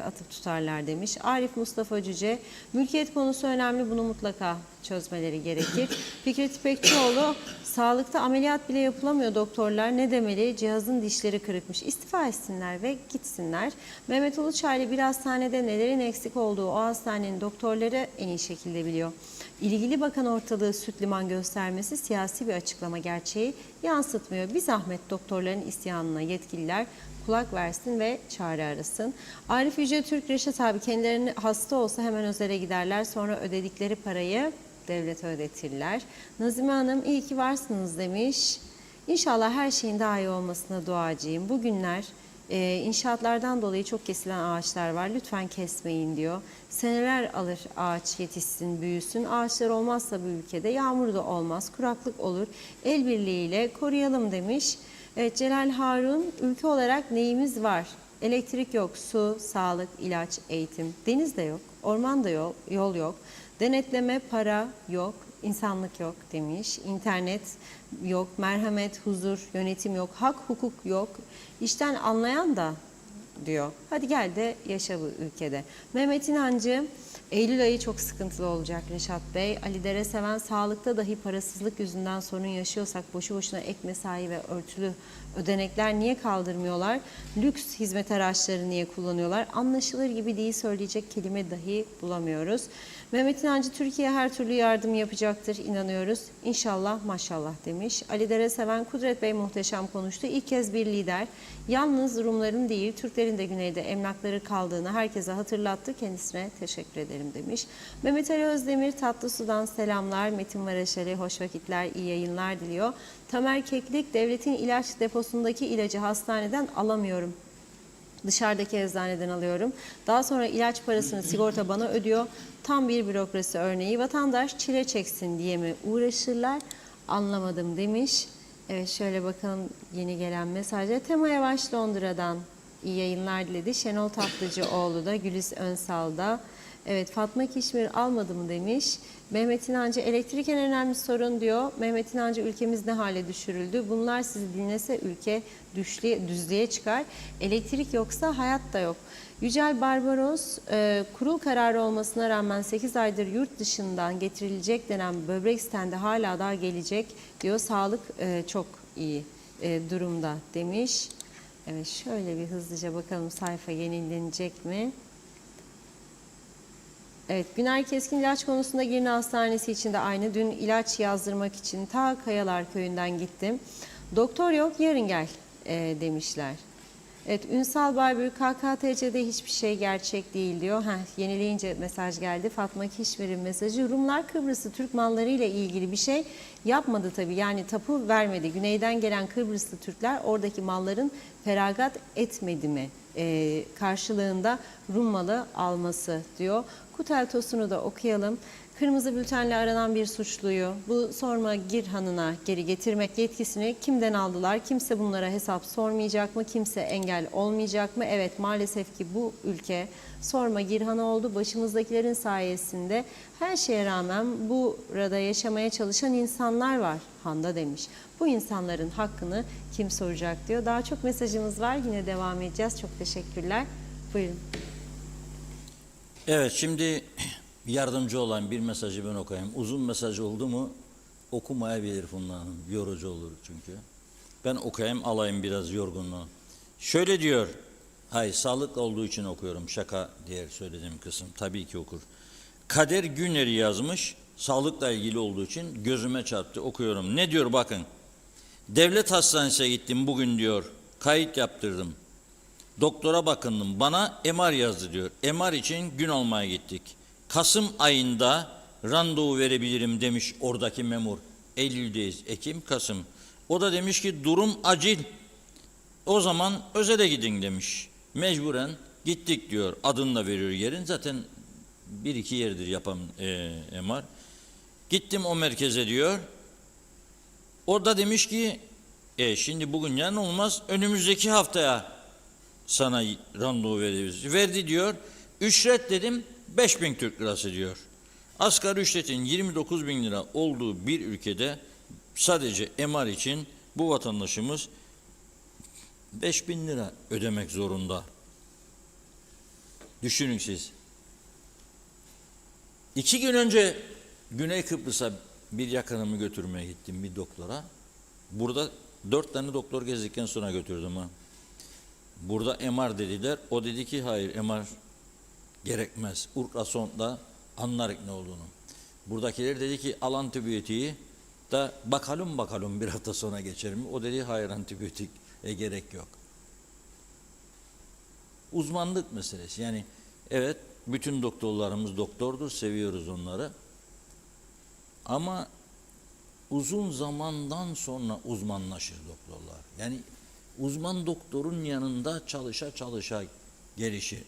Speaker 2: atıp tutarlar demiş. Arif Mustafa Cüce, mülkiyet konusu önemli. Bunu mutlaka çözmeleri gerekir. Fikret İpekçioğlu, sağlıkta ameliyat bile yapılamıyor doktorlar. Ne demeli? Cihazın dişleri kırıkmış. İstifa etsinler ve gitsinler. Mehmet Uluçaylı, bir hastanede nelerin eksik olduğu o hastanenin doktorları en iyi şekilde biliyor. İlgili bakan ortalığı süt liman göstermesi siyasi bir açıklama, gerçeği yansıtmıyor. Bir zahmet doktorların isyanına yetkililer kulak versin ve çare arasın. Arif Yüce Türk, Reşat abi, kendilerini hasta olsa hemen özele giderler. Sonra ödedikleri parayı devlete ödetirler. Nazime Hanım, iyi ki varsınız demiş. İnşallah her şeyin daha iyi olmasına duacıyım. Bugünler İnşaatlardan dolayı çok kesilen ağaçlar var. Lütfen kesmeyin diyor. Seneler alır ağaç yetişsin, büyüsün. Ağaçlar olmazsa bu ülkede yağmur da olmaz, kuraklık olur. El birliğiyle koruyalım demiş. Evet, Celal Harun, ülke olarak neyimiz var? Elektrik yok, su, sağlık, ilaç, eğitim. Deniz de yok, orman da yok, yol yok. Denetleme, para yok, insanlık yok demiş. İnternet yok, merhamet, huzur, yönetim yok, hak, hukuk yok. İşten anlayan da diyor. Hadi gel de yaşa bu ülkede. Mehmet İnancı, Eylül ayı çok sıkıntılı olacak Reşat Bey. Ali Dereseven, sağlıkta dahi parasızlık yüzünden sorun yaşıyorsak boşu boşuna ek mesai ve örtülü ödenekler niye kaldırmıyorlar? Lüks hizmet araçları niye kullanıyorlar? Anlaşılır gibi değil, söyleyecek kelime dahi bulamıyoruz. Mehmet İnancı, Türkiye her türlü yardım yapacaktır, inanıyoruz. İnşallah, maşallah demiş. Ali Dereseven, Kudret Bey muhteşem konuştu. İlk kez bir lider yalnız Rumların değil Türklerin de güneyde emlakları kaldığını herkese hatırlattı. Kendisine teşekkür ederim demiş. Mehmet Ali Özdemir, Tatlısu'dan selamlar. Metin Maraşeli, hoş vakitler, iyi yayınlar diliyor. Tamer Keklik, devletin ilaç deposundaki ilacı hastaneden alamıyorum. Dışarıdaki eczaneden alıyorum. Daha sonra ilaç parasını sigorta bana ödüyor. Tam bir bürokrasi örneği. Vatandaş çile çeksin diye mi uğraşırlar? Anlamadım demiş. Evet, şöyle bakalım yeni gelen mesajlar. Tema Yavaş Londra'dan iyi yayınlar diledi. Şenol Tatlıcıoğlu da, Gülis Önsal da Evet, Fatma Kişmir almadı mı demiş. Mehmet İnancı elektrik en önemli sorun diyor. Mehmet İnancı ülkemiz ne hale düşürüldü? Bunlar sizi dinlese ülke düzlüğe çıkar. Elektrik yoksa hayat da yok. Yücel Barbaros, kurul kararı olmasına rağmen 8 aydır yurt dışından getirilecek denen böbrek stendi hala daha gelecek diyor. Sağlık çok iyi durumda demiş. Evet, şöyle bir hızlıca bakalım sayfa yenilenecek mi? Evet, Güner Keskin ilaç konusunda Girne Hastanesi için de aynı. Dün ilaç yazdırmak için ta Kayalar Köyü'nden gittim. Doktor yok, yarın gel demişler. Evet, Ünsal Baybür, KKTC'de hiçbir şey gerçek değil diyor. Yenileyince mesaj geldi. Fatma Kişmer'in mesajı. Rumlar Kıbrıs'ı Türk malları ile ilgili bir şey yapmadı tabii. Yani tapu vermedi. Güneyden gelen Kıbrıslı Türkler oradaki malların feragat etmedi mi? Karşılığında Rum malı alması diyor. Kutel Tosun'u da okuyalım. Kırmızı bültenle aranan bir suçluyu bu sorma Girhan'ına geri getirmek yetkisini kimden aldılar? Kimse bunlara hesap sormayacak mı? Kimse engel olmayacak mı? Evet, maalesef ki bu ülke sorma Girhan oldu. Başımızdakilerin sayesinde her şeye rağmen burada yaşamaya çalışan insanlar var Handa demiş. Bu insanların hakkını kim soracak diyor. Daha çok mesajımız var. Yine devam edeceğiz. Çok teşekkürler. Buyurun.
Speaker 3: Evet, şimdi yardımcı olan bir mesajı ben okuyayım. Uzun mesaj oldu mu okumayabilir Funda Hanım. Yorucu olur çünkü. Ben okuyayım, alayım biraz yorgunluğu. Şöyle diyor. Hayır, sağlık olduğu için okuyorum. Şaka diye söylediğim kısım. Tabii ki okur. Kader Güner'i yazmış. Sağlıkla ilgili olduğu için gözüme çarptı. Okuyorum. Ne diyor bakın. Devlet hastanesine gittim bugün diyor. Kayıt yaptırdım. Doktora bakındım. Bana MR yazdı diyor. MR için gün almaya gittik. Kasım ayında randevu verebilirim demiş oradaki memur. Eylül'deyiz. Ekim, Kasım. O da demiş ki durum acil. O zaman özele gidin demiş. Mecburen gittik diyor. Adını da veriyor yerin. Zaten bir iki yerdir yapan MR. Gittim o merkeze diyor. O da demiş ki şimdi bugün yarın olmaz. Önümüzdeki haftaya sana randevu veririz. Verdi diyor. Ücret dedim 5.000 Türk lirası diyor. Asgari ücretin 29.000 lira olduğu bir ülkede sadece MR için bu vatandaşımız 5.000 lira ödemek zorunda. Düşünün siz. 2 gün önce Güney Kıbrıs'a bir yakınımı götürmeye gittim bir doktora. Burada 4 tane doktor gezdikten sonra götürdüm ha. Burada MR dediler. O dedi ki hayır MR gerekmez. Ultrasonda anlarız ne olduğunu. Buradakiler dedi ki al antibiyotiği da bakalım bir hafta sonra geçer mi? O dedi hayır antibiyotik gerek yok. Uzmanlık meselesi. Yani evet bütün doktorlarımız doktordur. Seviyoruz onları. Ama uzun zamandan sonra uzmanlaşır doktorlar. Yani uzman doktorun yanında çalışa gelişir.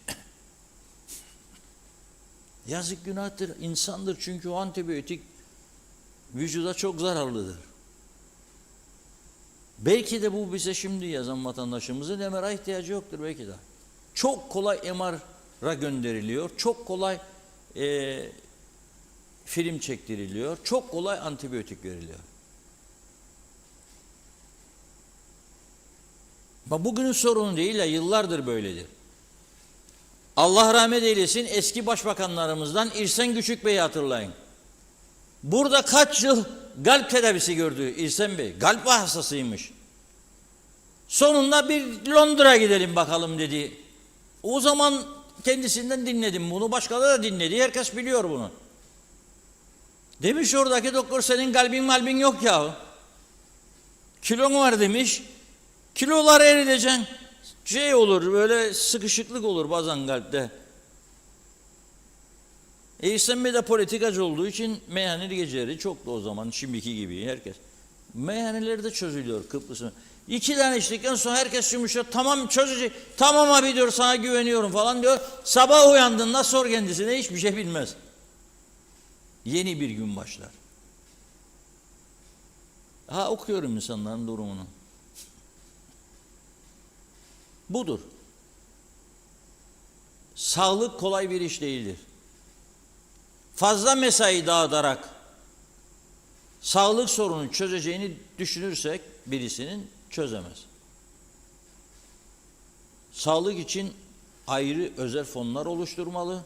Speaker 3: Yazık günahtır, insandır çünkü o antibiyotik vücuda çok zararlıdır. Belki de bu bize şimdi yazan vatandaşımızın MR'a ihtiyacı yoktur belki de. Çok kolay MR'a gönderiliyor, çok kolay film çektiriliyor, çok kolay antibiyotik veriliyor. Bugünün sorunu değil ya, yıllardır böyledir. Allah rahmet eylesin eski başbakanlarımızdan İrsen Küçük Bey'i hatırlayın. Burada kaç yıl kalp tedavisi gördü İrsen Bey. Kalp hastasıymış. Sonunda bir Londra gidelim bakalım dedi. O zaman kendisinden dinledim bunu. Başkaları da dinledi. Herkes biliyor bunu. Demiş oradaki doktor senin kalbin yok ya. Kilon var demiş. Kiloları eriteceksin. Şey olur böyle sıkışıklık olur bazen kalpte. İhsan Bey de politikacı olduğu için meyhaneli geceleri çoktu o zaman şimdiki gibi herkes. Meyhaneleri de çözülüyor Kıbrıs'ın. 2 tane içtikten sonra herkes yumuşuyor. Tamam çözecek. Tamam abi diyor sana güveniyorum falan diyor. Sabah uyandığında sor kendisine hiçbir şey bilmez. Yeni bir gün başlar. Okuyorum insanların durumunu. Budur. Sağlık kolay bir iş değildir. fazla mesai dağıtarak sağlık sorununu çözeceğini düşünürsek birisinin çözemez. Sağlık için ayrı özel fonlar oluşturmalı.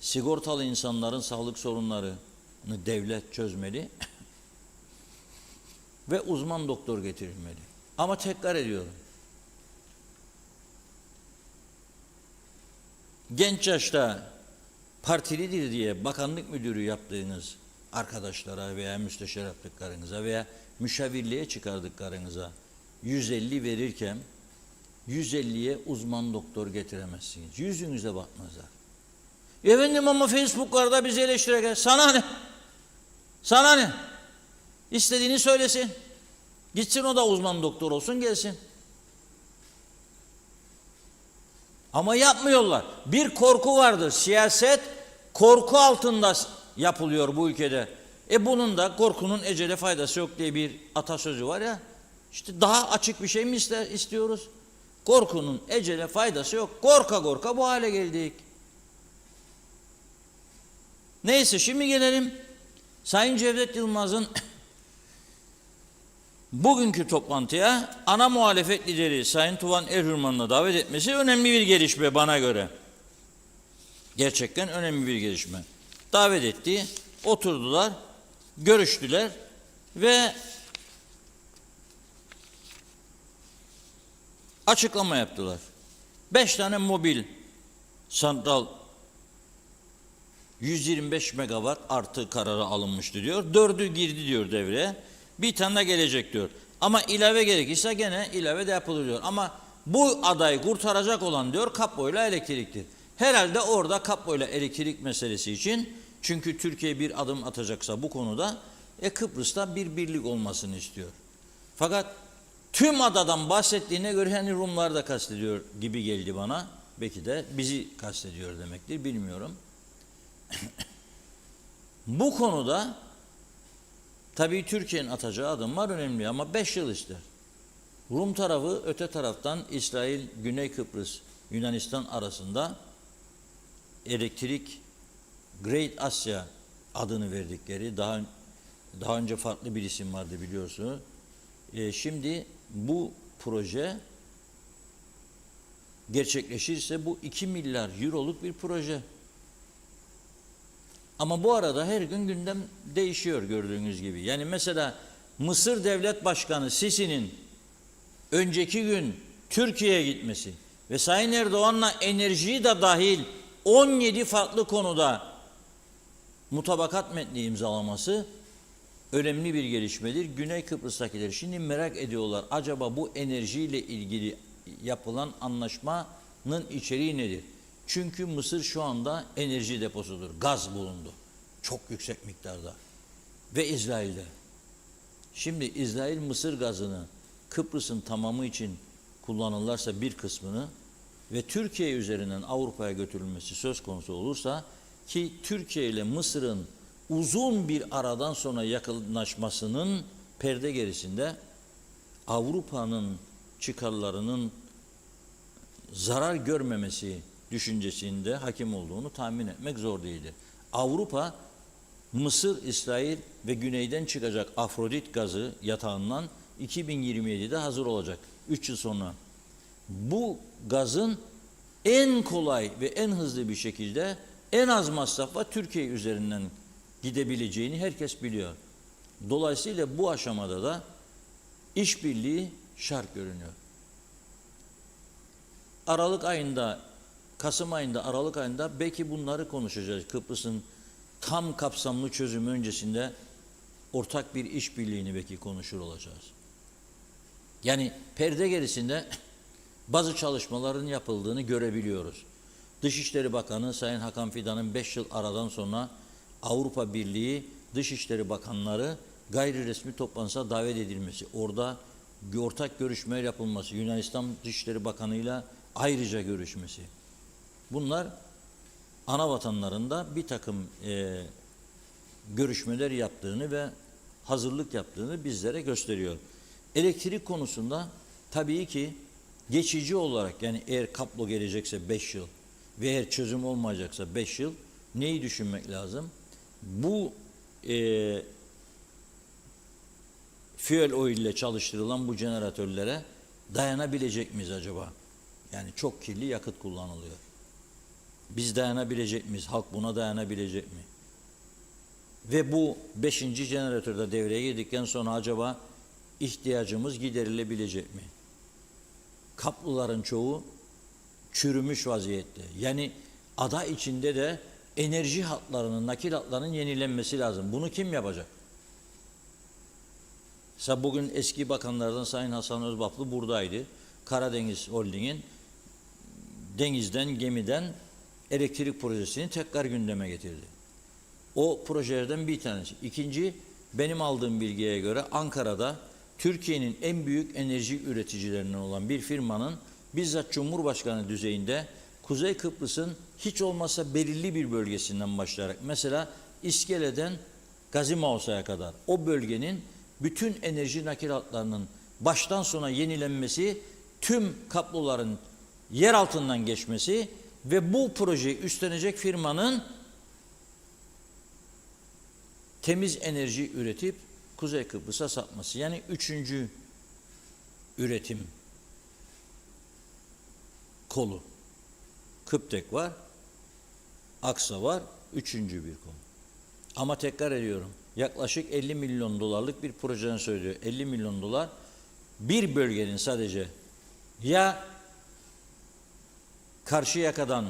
Speaker 3: Sigortalı insanların sağlık sorunlarını devlet çözmeli ve uzman doktor getirilmeli. Ama tekrar ediyorum. Genç yaşta partilidir diye bakanlık müdürü yaptığınız arkadaşlara veya müsteşar yaptıklarınıza veya müşavirliğe çıkardıklarınıza 150 verirken 150'ye uzman doktor getiremezsiniz. Yüzünüze bakmazlar. Efendim ama Facebook'larda bizi eleştirirken sana ne? Sana ne? İstediğini söylesin. Gitsin o da uzman doktor olsun gelsin. Ama yapmıyorlar. Bir korku vardır. Siyaset korku altında yapılıyor bu ülkede. Bunun da korkunun ecele faydası yok diye bir atasözü var ya. İşte daha açık bir şey mi istiyoruz? Korkunun ecele faydası yok. Korka korka bu hale geldik. Neyse şimdi gelelim. Sayın Cevdet Yılmaz'ın bugünkü toplantıya ana muhalefet lideri Sayın Tuvan Erhürman'la davet etmesi önemli bir gelişme bana göre. Gerçekten önemli bir gelişme. Davet etti, oturdular, görüştüler ve açıklama yaptılar. 5 tane mobil santral 125 megawatt artı kararı alınmıştı diyor. 4'ü girdi diyor devreye. Bir tane de gelecek diyor. Ama ilave gerekirse gene ilave de yapılır diyor. Ama bu adayı kurtaracak olan diyor kabloyla elektriktir. Herhalde orada kabloyla elektrik meselesi için, çünkü Türkiye bir adım atacaksa bu konuda Kıbrıs'ta bir birlik olmasını istiyor. Fakat tüm adadan bahsettiğine göre hani Rumlar da kastediyor gibi geldi bana. Belki de bizi kastediyor demektir, bilmiyorum. Bu konuda tabii Türkiye'nin atacağı adımlar önemli ama 5 yıl ister. Rum tarafı öte taraftan İsrail, Güney Kıbrıs, Yunanistan arasında elektrik Great Asya adını verdikleri daha önce farklı bir isim vardı biliyorsunuz. Şimdi bu proje gerçekleşirse bu 2 milyar euroluk bir proje. Ama bu arada her gün gündem değişiyor gördüğünüz gibi. Yani mesela Mısır Devlet Başkanı Sisi'nin önceki gün Türkiye'ye gitmesi ve Sayın Erdoğan'la enerjiyi de dahil 17 farklı konuda mutabakat metni imzalaması önemli bir gelişmedir. Güney Kıbrıs'takiler şimdi merak ediyorlar. Acaba bu enerjiyle ilgili yapılan anlaşmanın içeriği nedir? Çünkü Mısır şu anda enerji deposudur. Gaz bulundu. Çok yüksek miktarda. Ve İsrail'de. Şimdi İsrail Mısır gazını Kıbrıs'ın tamamı için kullanırlarsa bir kısmını ve Türkiye üzerinden Avrupa'ya götürülmesi söz konusu olursa, ki Türkiye ile Mısır'ın uzun bir aradan sonra yakınlaşmasının perde gerisinde Avrupa'nın çıkarlarının zarar görmemesi düşüncesinde hakim olduğunu tahmin etmek zor değildir. Avrupa, Mısır, İsrail ve güneyden çıkacak Afrodit gazı yatağından 2027'de hazır olacak. 3 yıl sonra. Bu gazın en kolay ve en hızlı bir şekilde en az masrafla Türkiye üzerinden gidebileceğini herkes biliyor. Dolayısıyla bu aşamada da işbirliği şart görünüyor. Aralık ayında, Kasım ayında, Aralık ayında belki bunları konuşacağız. Kıbrıs'ın tam kapsamlı çözümü öncesinde ortak bir işbirliğini belki konuşur olacağız. Yani perde gerisinde bazı çalışmaların yapıldığını görebiliyoruz. Dışişleri Bakanı Sayın Hakan Fidan'ın 5 yıl aradan sonra Avrupa Birliği Dışişleri Bakanları gayri resmi toplantısına davet edilmesi, orada ortak görüşmeler yapılması, Yunanistan Dışişleri Bakanı'yla ayrıca görüşmesi. Bunlar ana vatanlarında bir takım görüşmeler yaptığını ve hazırlık yaptığını bizlere gösteriyor. Elektrik konusunda tabii ki geçici olarak, yani eğer kablo gelecekse 5 yıl ve eğer çözüm olmayacaksa 5 yıl neyi düşünmek lazım? Bu fuel oil ile çalıştırılan bu jeneratörlere dayanabilecek miyiz acaba? Yani çok kirli yakıt kullanılıyor. Biz dayanabilecek miyiz? Halk buna dayanabilecek mi? Ve bu 5. jeneratörde devreye girdikten sonra acaba ihtiyacımız giderilebilecek mi? Kaplıların çoğu çürümüş vaziyette. Yani ada içinde de enerji hatlarının, nakil hatlarının yenilenmesi lazım. Bunu kim yapacak? Mesela bugün eski bakanlardan Sayın Hasan Özbaplı buradaydı. Karadeniz Holding'in denizden, gemiden elektrik projesini tekrar gündeme getirdi. O projelerden bir tanesi. İkinci, benim aldığım bilgiye göre Ankara'da Türkiye'nin en büyük enerji üreticilerinden olan bir firmanın bizzat Cumhurbaşkanı düzeyinde Kuzey Kıbrıs'ın hiç olmazsa belirli bir bölgesinden başlayarak mesela İskele'den Gazimaosa'ya kadar o bölgenin bütün enerji nakil hatlarının baştan sona yenilenmesi, tüm kabloların yer altından geçmesi ve bu projeyi üstlenecek firmanın temiz enerji üretip Kuzey Kıbrıs'a satması. Yani 3. üretim kolu. Kıptek var, Aksa var, 3. bir konu. Ama tekrar ediyorum, yaklaşık 50 milyon dolarlık bir projeden söylüyor. 50 milyon dolar bir bölgenin sadece ya Karşıyaka'dan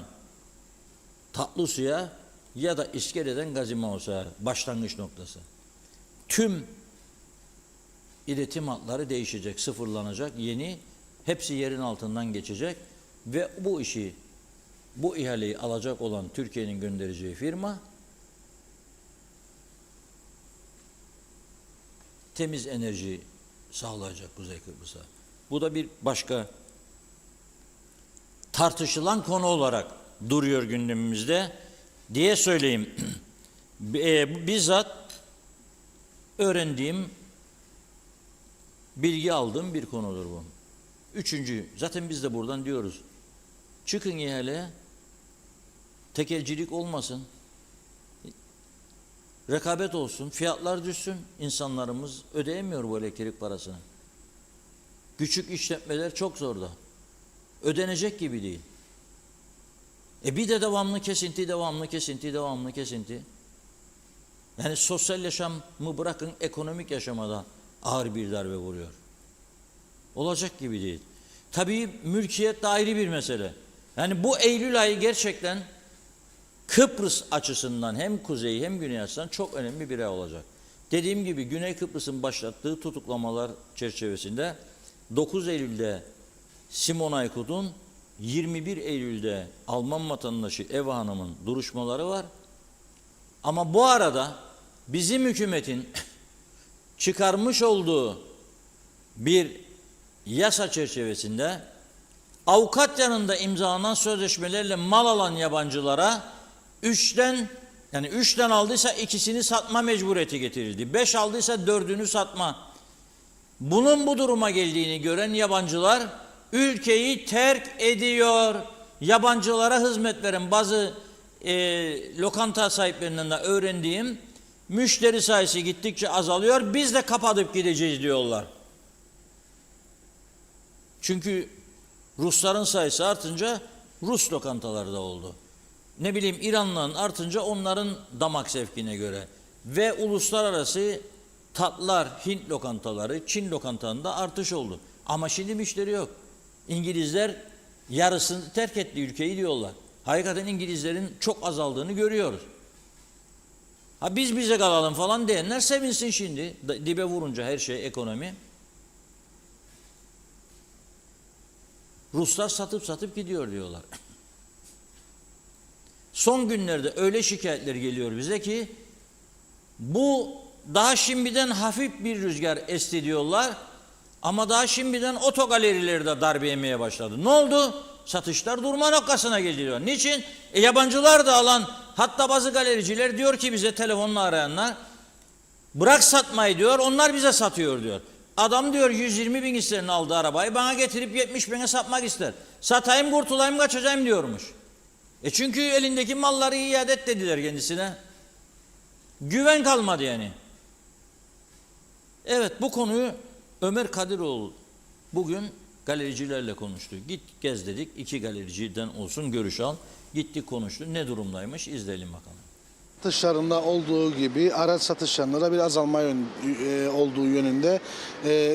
Speaker 3: Tatlısu'ya ya da İskele'den Gazimaosa'ya başlangıç noktası. Tüm iletim hatları değişecek, sıfırlanacak, yeni, hepsi yerin altından geçecek ve bu ihaleyi alacak olan Türkiye'nin göndereceği firma temiz enerji sağlayacak Kuzey Kıbrıs'a. Bu da bir başka tartışılan konu olarak duruyor gündemimizde diye söyleyeyim. Bizzat öğrendiğim, bilgi aldığım bir konudur bu. 3. zaten biz de buradan diyoruz. Çıkın ihaleye, tekelcilik olmasın, rekabet olsun, fiyatlar düşsün. İnsanlarımız ödeyemiyor bu elektrik parasını. Küçük işletmeler çok zorda. Ödenecek gibi değil. Bir de devamlı kesinti. Yani sosyal yaşamı bırakın, ekonomik yaşama da ağır bir darbe vuruyor. Olacak gibi değil. Tabii mülkiyet de ayrı bir mesele. Yani bu Eylül ayı gerçekten Kıbrıs açısından hem kuzey hem güney açısından çok önemli bir ay olacak. Dediğim gibi Güney Kıbrıs'ın başlattığı tutuklamalar çerçevesinde 9 Eylül'de Simon Aykut'un, 21 Eylül'de Alman vatandaşı Eva Hanım'ın duruşmaları var. Ama bu arada bizim hükümetin çıkarmış olduğu bir yasa çerçevesinde avukat yanında imzalanan sözleşmelerle mal alan yabancılara 3'ten aldıysa 2'sini satma mecburiyeti getirildi. 5 aldıysa 4'ünü satma. Bunun bu duruma geldiğini gören yabancılar ülkeyi terk ediyor. Yabancılara hizmet veren bazı lokanta sahiplerinden de öğrendiğim müşteri sayısı gittikçe azalıyor. Biz de kapatıp gideceğiz diyorlar. Çünkü Rusların sayısı artınca Rus lokantaları da oldu. Ne bileyim İranlıların artınca onların damak zevkine göre ve uluslararası tatlar, Hint lokantaları, Çin lokantalarında artış oldu. Ama şimdi müşteri yok. İngilizler yarısını terk etti ülkeyi diyorlar. Hakikaten İngilizlerin çok azaldığını görüyoruz. Biz bize kalalım falan diyenler sevinsin şimdi. Dibe vurunca her şey ekonomi. Ruslar satıp gidiyor diyorlar. Son günlerde öyle şikayetler geliyor bize ki bu daha şimdiden hafif bir rüzgar esti diyorlar ama daha şimdiden otogalerileri de darbe yemeye başladı. Ne oldu? Satışlar durma noktasına geliyor. Niçin? Yabancılar da alan, hatta bazı galericiler diyor ki bize telefonla arayanlar, bırak satmayı diyor, onlar bize satıyor diyor. Adam diyor 120 bin isterin aldığı arabayı bana getirip 70 bine satmak ister. Satayım, kurtulayım, kaçacağım diyormuş. Çünkü elindeki malları iade et dediler kendisine. Güven kalmadı yani. Evet, bu konuyu Ömer Kadiroğlu bugün galericilerle konuştu. Git gez dedik, 2 galericiden olsun görüş al. Gitti konuştu. Ne durumdaymış izleyelim bakalım.
Speaker 7: Satışlarında olduğu gibi araç satışlarında da bir azalma olduğu yönünde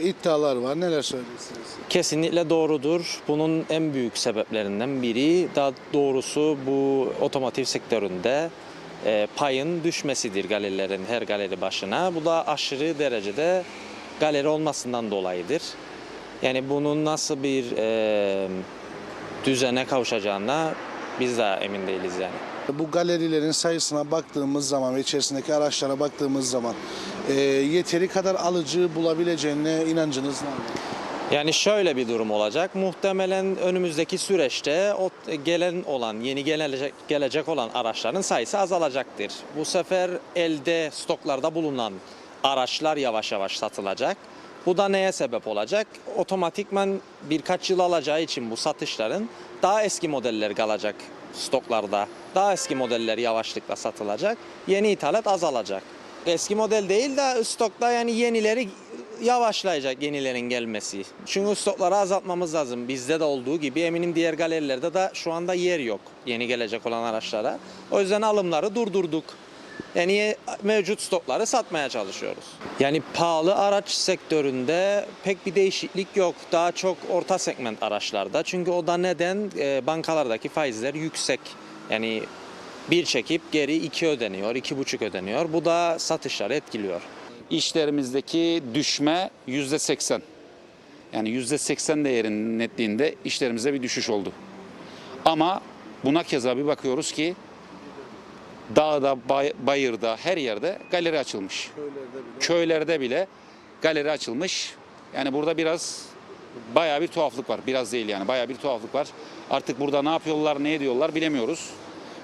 Speaker 7: iddialar var. Neler söyleyeceksiniz?
Speaker 8: Kesinlikle doğrudur. Bunun en büyük sebeplerinden biri, daha doğrusu bu otomotiv sektöründe payın düşmesidir galerilerin her galeri başına. Bu da aşırı derecede galeri olmasından dolayıdır. Yani bunun nasıl bir düzene kavuşacağına biz de emin değiliz yani.
Speaker 7: Bu galerilerin sayısına baktığımız zaman ve içerisindeki araçlara baktığımız zaman yeteri kadar alıcı bulabileceğine inancınız var mı?
Speaker 8: Yani şöyle bir durum olacak. Muhtemelen önümüzdeki süreçte o yeni gelecek olan araçların sayısı azalacaktır. Bu sefer elde stoklarda bulunan araçlar yavaş yavaş satılacak. Bu da neye sebep olacak? Otomatikman birkaç yıl alacağı için bu satışların daha eski modeller kalacak stoklarda. Daha eski modeller yavaşlıkla satılacak. Yeni ithalat azalacak. Eski model değil de stokta yani yenileri yavaşlayacak, yenilerin gelmesi. Çünkü stokları azaltmamız lazım. Bizde de olduğu gibi eminim diğer galerilerde de şu anda yer yok yeni gelecek olan araçlara. O yüzden alımları durdurduk. Yani mevcut stokları satmaya çalışıyoruz. Yani pahalı araç sektöründe pek bir değişiklik yok. Daha çok orta segment araçlarda. Çünkü o da neden? Bankalardaki faizler yüksek. Yani bir çekip geri 2 ödeniyor, 2,5 ödeniyor. Bu da satışları etkiliyor.
Speaker 9: İşlerimizdeki düşme %80. Yani %80 değerinin netliğinde işlerimizde bir düşüş oldu. Ama buna keza bir bakıyoruz ki dağda, bayırda, her yerde galeri açılmış. Köylerde bile galeri açılmış. Yani burada bayağı bir tuhaflık var. Biraz değil yani bayağı bir tuhaflık var. Artık burada ne yapıyorlar, ne ediyorlar bilemiyoruz.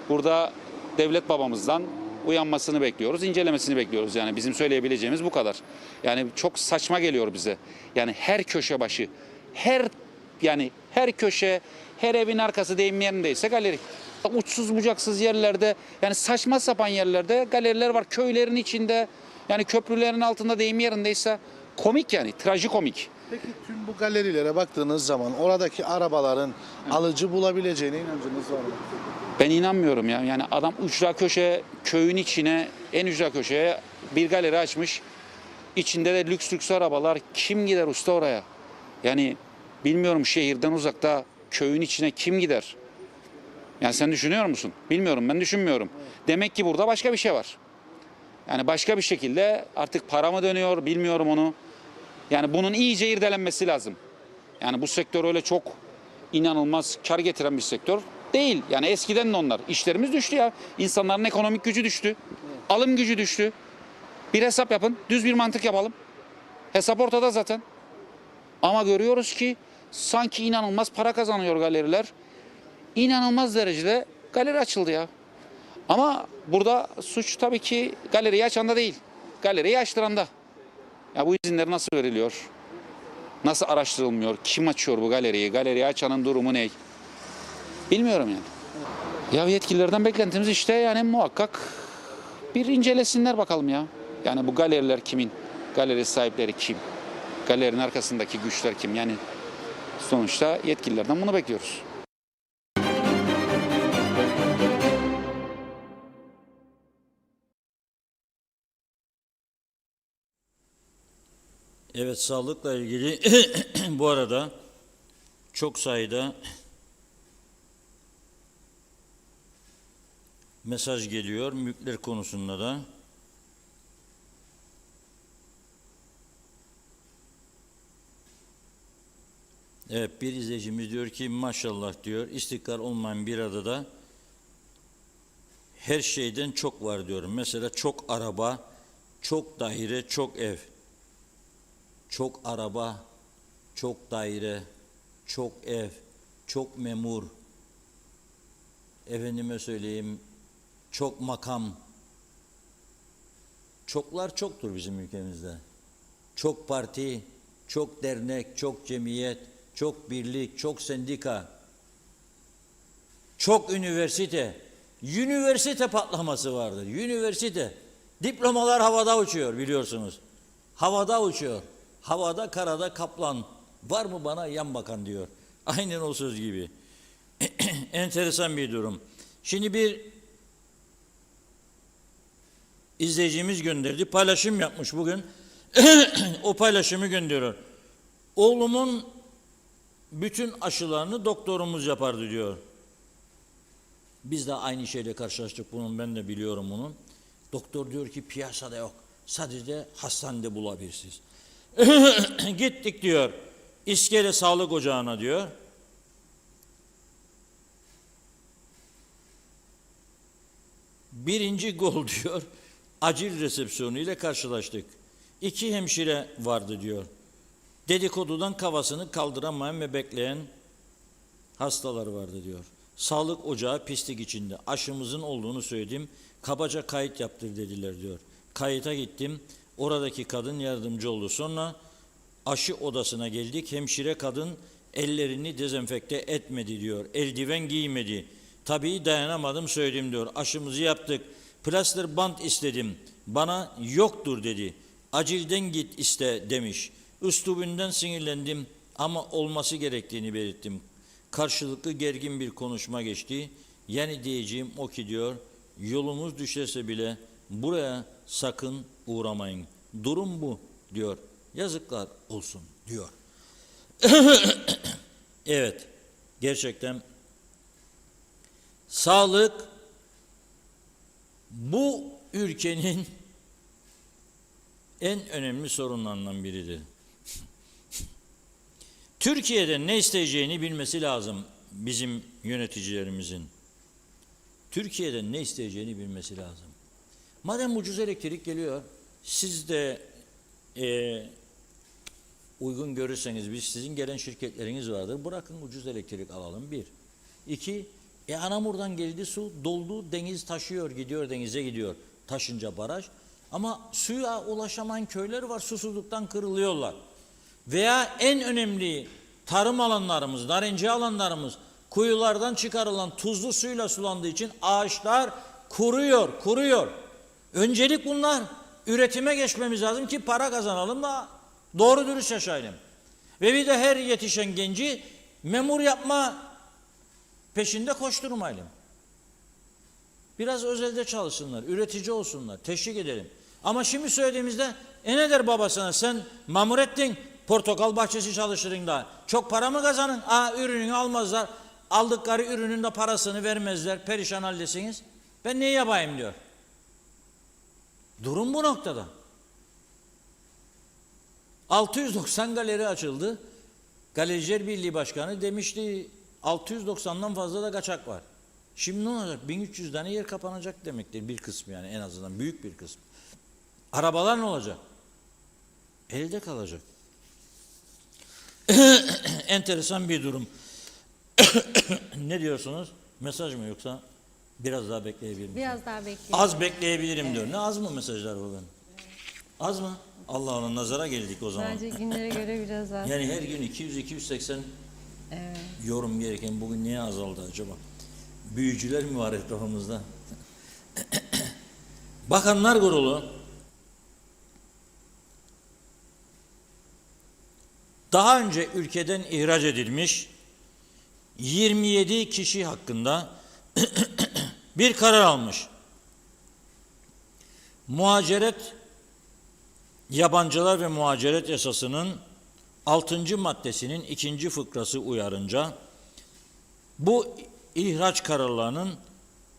Speaker 9: Burada devlet babamızdan uyanmasını bekliyoruz, incelemesini bekliyoruz. Yani bizim söyleyebileceğimiz bu kadar. Yani çok saçma geliyor bize. Yani her köşe başı, her köşe, her evin arkası deyim yerindeyse galeri. Uçsuz bucaksız yerlerde, yani saçma sapan yerlerde galeriler var. Köylerin içinde, yani köprülerin altında deyim yerindeyse komik yani, trajikomik.
Speaker 7: Peki tüm bu galerilere baktığınız zaman oradaki arabaların alıcı bulabileceğine inancınız var mı?
Speaker 9: Ben inanmıyorum ya. Yani adam ücra köşe, köyün içine, en ücra köşeye bir galeri açmış. İçinde de lüks arabalar. Kim gider usta oraya? Yani bilmiyorum, şehirden uzakta köyün içine kim gider? Yani sen düşünüyor musun? Bilmiyorum, ben düşünmüyorum. Demek ki burada başka bir şey var. Yani başka bir şekilde artık para mı dönüyor bilmiyorum onu. Yani bunun iyice irdelenmesi lazım. Yani bu sektör öyle çok inanılmaz kar getiren bir sektör değil. Yani eskiden de onlar. İşlerimiz düştü ya. İnsanların ekonomik gücü düştü. Alım gücü düştü. Bir hesap yapın. Düz bir mantık yapalım. Hesap ortada zaten. Ama görüyoruz ki sanki inanılmaz para kazanıyor galeriler. İnanılmaz derecede galeri açıldı ya. Ama burada suç tabii ki galeriyi açanda değil. Galeriyi açtıranda. Ya bu izinler nasıl veriliyor? Nasıl araştırılmıyor? Kim açıyor bu galeriyi? Galeriyi açanın durumu ne? Bilmiyorum yani. Ya yetkililerden beklentimiz işte yani muhakkak bir incelesinler bakalım ya. Yani bu galeriler kimin? Galeri sahipleri kim? Galerinin arkasındaki güçler kim? Yani sonuçta yetkililerden bunu bekliyoruz.
Speaker 3: Evet, sağlıkla ilgili bu arada çok sayıda mesaj geliyor mülkler konusunda da. Evet, bir izleyicimiz diyor ki maşallah diyor, istikrar olmayan bir adada her şeyden çok var diyorum. Mesela çok araba, çok daire, çok ev. Çok araba, çok daire, çok ev, çok memur, efendime söyleyeyim, çok makam. Çoklar çoktur bizim ülkemizde. Çok parti, çok dernek, çok cemiyet, çok birlik, çok sendika. çok üniversite patlaması vardır. Üniversite. Diplomalar havada uçuyor biliyorsunuz. Havada uçuyor. Havada, karada kaplan. Var mı bana yan bakan diyor. Aynen o söz gibi. Enteresan bir durum. Şimdi bir izleyicimiz gönderdi. Paylaşım yapmış bugün. O paylaşımı gönderiyor. Oğlumun bütün aşılarını doktorumuz yapardı diyor. Biz de aynı şeyle karşılaştık bunun. Ben de biliyorum bunu. Doktor diyor ki piyasada yok. Sadece hastanede bulabilirsiniz. Gittik diyor. İskele Sağlık Ocağı'na diyor. Birinci gol diyor. Acil resepsiyonu ile karşılaştık. 2 hemşire vardı diyor. Dedikodudan kafasını kaldıramayan ve bekleyen hastalar vardı diyor. Sağlık ocağı pislik içinde. Aşımızın olduğunu söyledim. Kabaca kayıt yaptır dediler diyor. Kayıta gittim. Oradaki kadın yardımcı oldu. Sonra aşı odasına geldik. Hemşire kadın ellerini dezenfekte etmedi diyor. Eldiven giymedi. Tabii dayanamadım söyledim diyor. Aşımızı yaptık. Plaster bant istedim. Bana yoktur dedi. Acilden git iste demiş. Üslubundan sinirlendim ama olması gerektiğini belirttim. Karşılıklı gergin bir konuşma geçti. Yani diyeceğim o ki diyor, yolumuz düşerse bile buraya sakın uğramayın. Durum bu diyor. Yazıklar olsun diyor. Evet, gerçekten sağlık bu ülkenin en önemli sorunlarından biridir. Türkiye'de ne isteyeceğini bilmesi lazım bizim yöneticilerimizin. Türkiye'de ne isteyeceğini bilmesi lazım. Madem ucuz elektrik geliyor, siz de uygun görürseniz biz sizin gelen şirketleriniz vardır. Bırakın ucuz elektrik alalım. 1. 2. Anamur'dan geldi su doldu, deniz taşıyor, gidiyor denize gidiyor. Taşınca baraj. Ama suya ulaşamayan köyler var, susuzluktan kırılıyorlar. Veya en önemli tarım alanlarımız, narenciye alanlarımız kuyulardan çıkarılan tuzlu suyla sulandığı için ağaçlar kuruyor. Öncelik bunlar. Üretime geçmemiz lazım ki para kazanalım da doğru dürüst yaşayalım. Ve bir de her yetişen genci memur yapma peşinde koşturmayalım. Biraz özelde çalışsınlar, üretici olsunlar, teşvik edelim. Ama şimdi söylediğimizde ne der babasına, sen mamur ettin, portakal bahçesi çalıştırdın da çok para mı kazanın? Ürününü almazlar, aldıkları ürünün de parasını vermezler, perişan haldesiniz. Ben ne yapayım diyor. Durum bu noktada. 690 galeri açıldı. Galericiler Birliği Başkanı demişti 690'dan fazla da kaçak var. Şimdi ne olacak? 1300 tane yer kapanacak demektir bir kısmı, yani en azından büyük bir kısmı. Arabalar ne olacak? Elde kalacak. Enteresan bir durum. Ne diyorsunuz? Mesaj mı yoksa biraz daha bekleyebilir miyim?
Speaker 2: Biraz daha bekleyelim.
Speaker 3: Az bekleyebilirim diyor. Ne az mı mesajlar bugün? Az mı? Allah Allah, nazara geldik o zaman.
Speaker 2: Bence günlere göre biraz az.
Speaker 3: Yani her gün 200-280 yorum gereken bugün niye azaldı acaba? Büyücüler mi var etrafımızda? Bakanlar Kurulu daha önce ülkeden ihraç edilmiş 27 kişi hakkında bir karar almış. Muhaceret, yabancılar ve muhaceret yasasının 6. maddesinin 2. fıkrası uyarınca bu ihraç kararlarının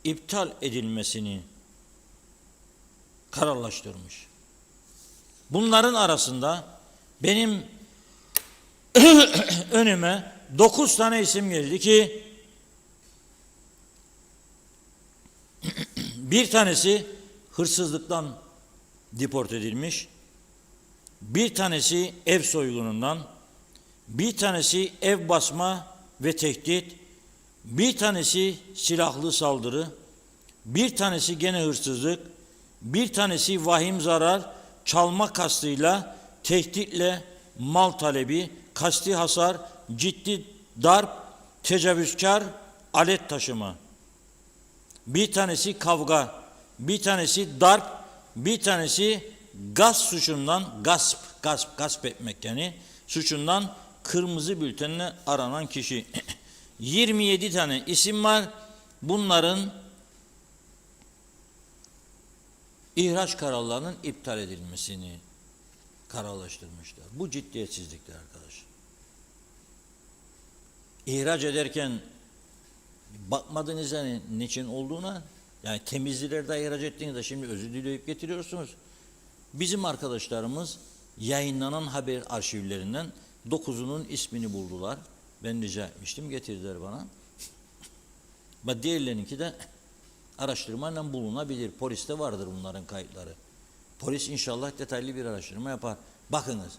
Speaker 3: iptal edilmesini kararlaştırmış. Bunların arasında benim önüme 9 tane isim geldi ki bir tanesi hırsızlıktan deport edilmiş, bir tanesi ev soygunundan, bir tanesi ev basma ve tehdit, bir tanesi silahlı saldırı, bir tanesi gene hırsızlık, bir tanesi vahim zarar, çalma kastıyla, tehditle mal talebi, kasti hasar, ciddi darp, tecavüzkar, alet taşıma, bir tanesi kavga, bir tanesi darp, bir tanesi gasp suçundan, gasp etmek yani suçundan kırmızı bültenle aranan kişi. 27 tane isim var. Bunların ihraç kararlarının iptal edilmesini kararlaştırmışlar. Bu ciddiyetsizliktir arkadaş. İhraç ederken bakmadınız yani niçin olduğuna, yani temizlilerde ihraç ettiğinizde şimdi özür dileyip getiriyorsunuz. Bizim arkadaşlarımız yayınlanan haber arşivlerinden 9'unun ismini buldular. Ben rica etmiştim, getirdiler bana. Diğerlerinki de araştırmayla bulunabilir. Poliste vardır bunların kayıtları. Polis inşallah detaylı bir araştırma yapar. Bakınız,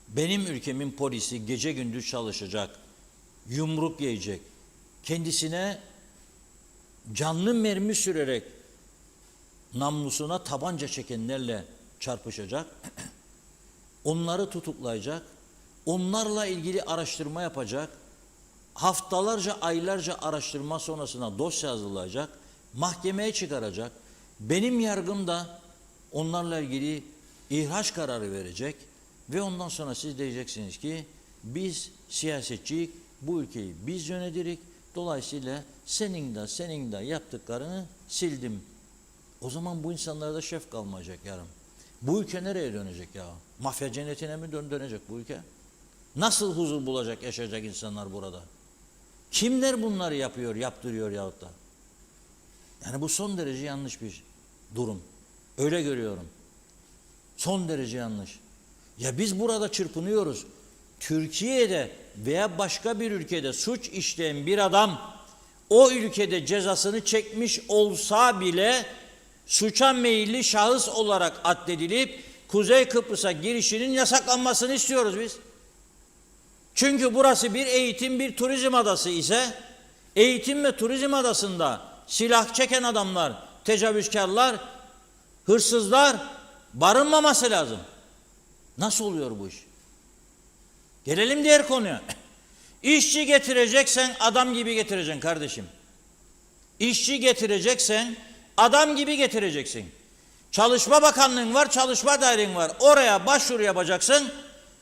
Speaker 3: benim ülkemin polisi gece gündüz çalışacak, yumruk yiyecek, kendisine canlı mermi sürerek namlusuna tabanca çekenlerle çarpışacak, onları tutuklayacak, onlarla ilgili araştırma yapacak, haftalarca, aylarca araştırma sonrasında dosya hazırlayacak, mahkemeye çıkaracak, benim yargım da onlarla ilgili ihraç kararı verecek ve ondan sonra siz diyeceksiniz ki biz siyasetçiyik, bu ülkeyi biz yönetirik, dolayısıyla senin de yaptıklarını sildim. O zaman bu insanlarda şef kalmayacak yarın. Bu ülke nereye dönecek ya? Mafya cennetine mi dönecek bu ülke? Nasıl huzur bulacak, yaşayacak insanlar burada? Kimler bunları yapıyor, yaptırıyor yahut da? Yani bu son derece yanlış bir durum. Öyle görüyorum. Son derece yanlış. Ya biz burada çırpınıyoruz. Türkiye'de veya başka bir ülkede suç işleyen bir adam o ülkede cezasını çekmiş olsa bile suça meyilli şahıs olarak addedilip Kuzey Kıbrıs'a girişinin yasaklanmasını istiyoruz biz. Çünkü burası bir eğitim, bir turizm adası ise eğitim ve turizm adasında silah çeken adamlar, tecavüzkarlar, hırsızlar barınmaması lazım. Nasıl oluyor bu iş? Gelelim diğer konuya. İşçi getireceksen adam gibi getireceksin kardeşim. İşçi getireceksen adam gibi getireceksin. Çalışma Bakanlığın var, Çalışma Dairen var. Oraya başvuru yapacaksın.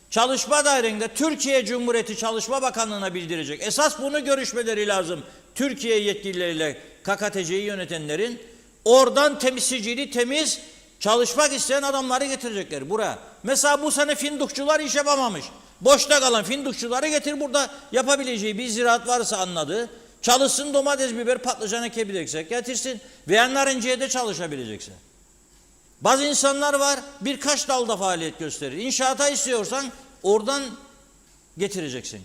Speaker 3: Çalışma Dairen'de Türkiye Cumhuriyeti Çalışma Bakanlığı'na bildirecek. Esas bunu görüşmeleri lazım. Türkiye yetkilileriyle KKTC'yi yönetenlerin oradan temsilciliği temiz çalışmak isteyen adamları getirecekler buraya. Mesela bu sene findukçular iş yapamamış. Boşta kalan findukçuları getir, burada yapabileceği bir ziraat varsa anladığı. Çalışsın, domates, biber, patlıcan ekebilecekse getirsin. Veya narinciye de çalışabilecekse. Bazı insanlar var birkaç dalda faaliyet gösterir. İnşaata istiyorsan oradan getireceksin.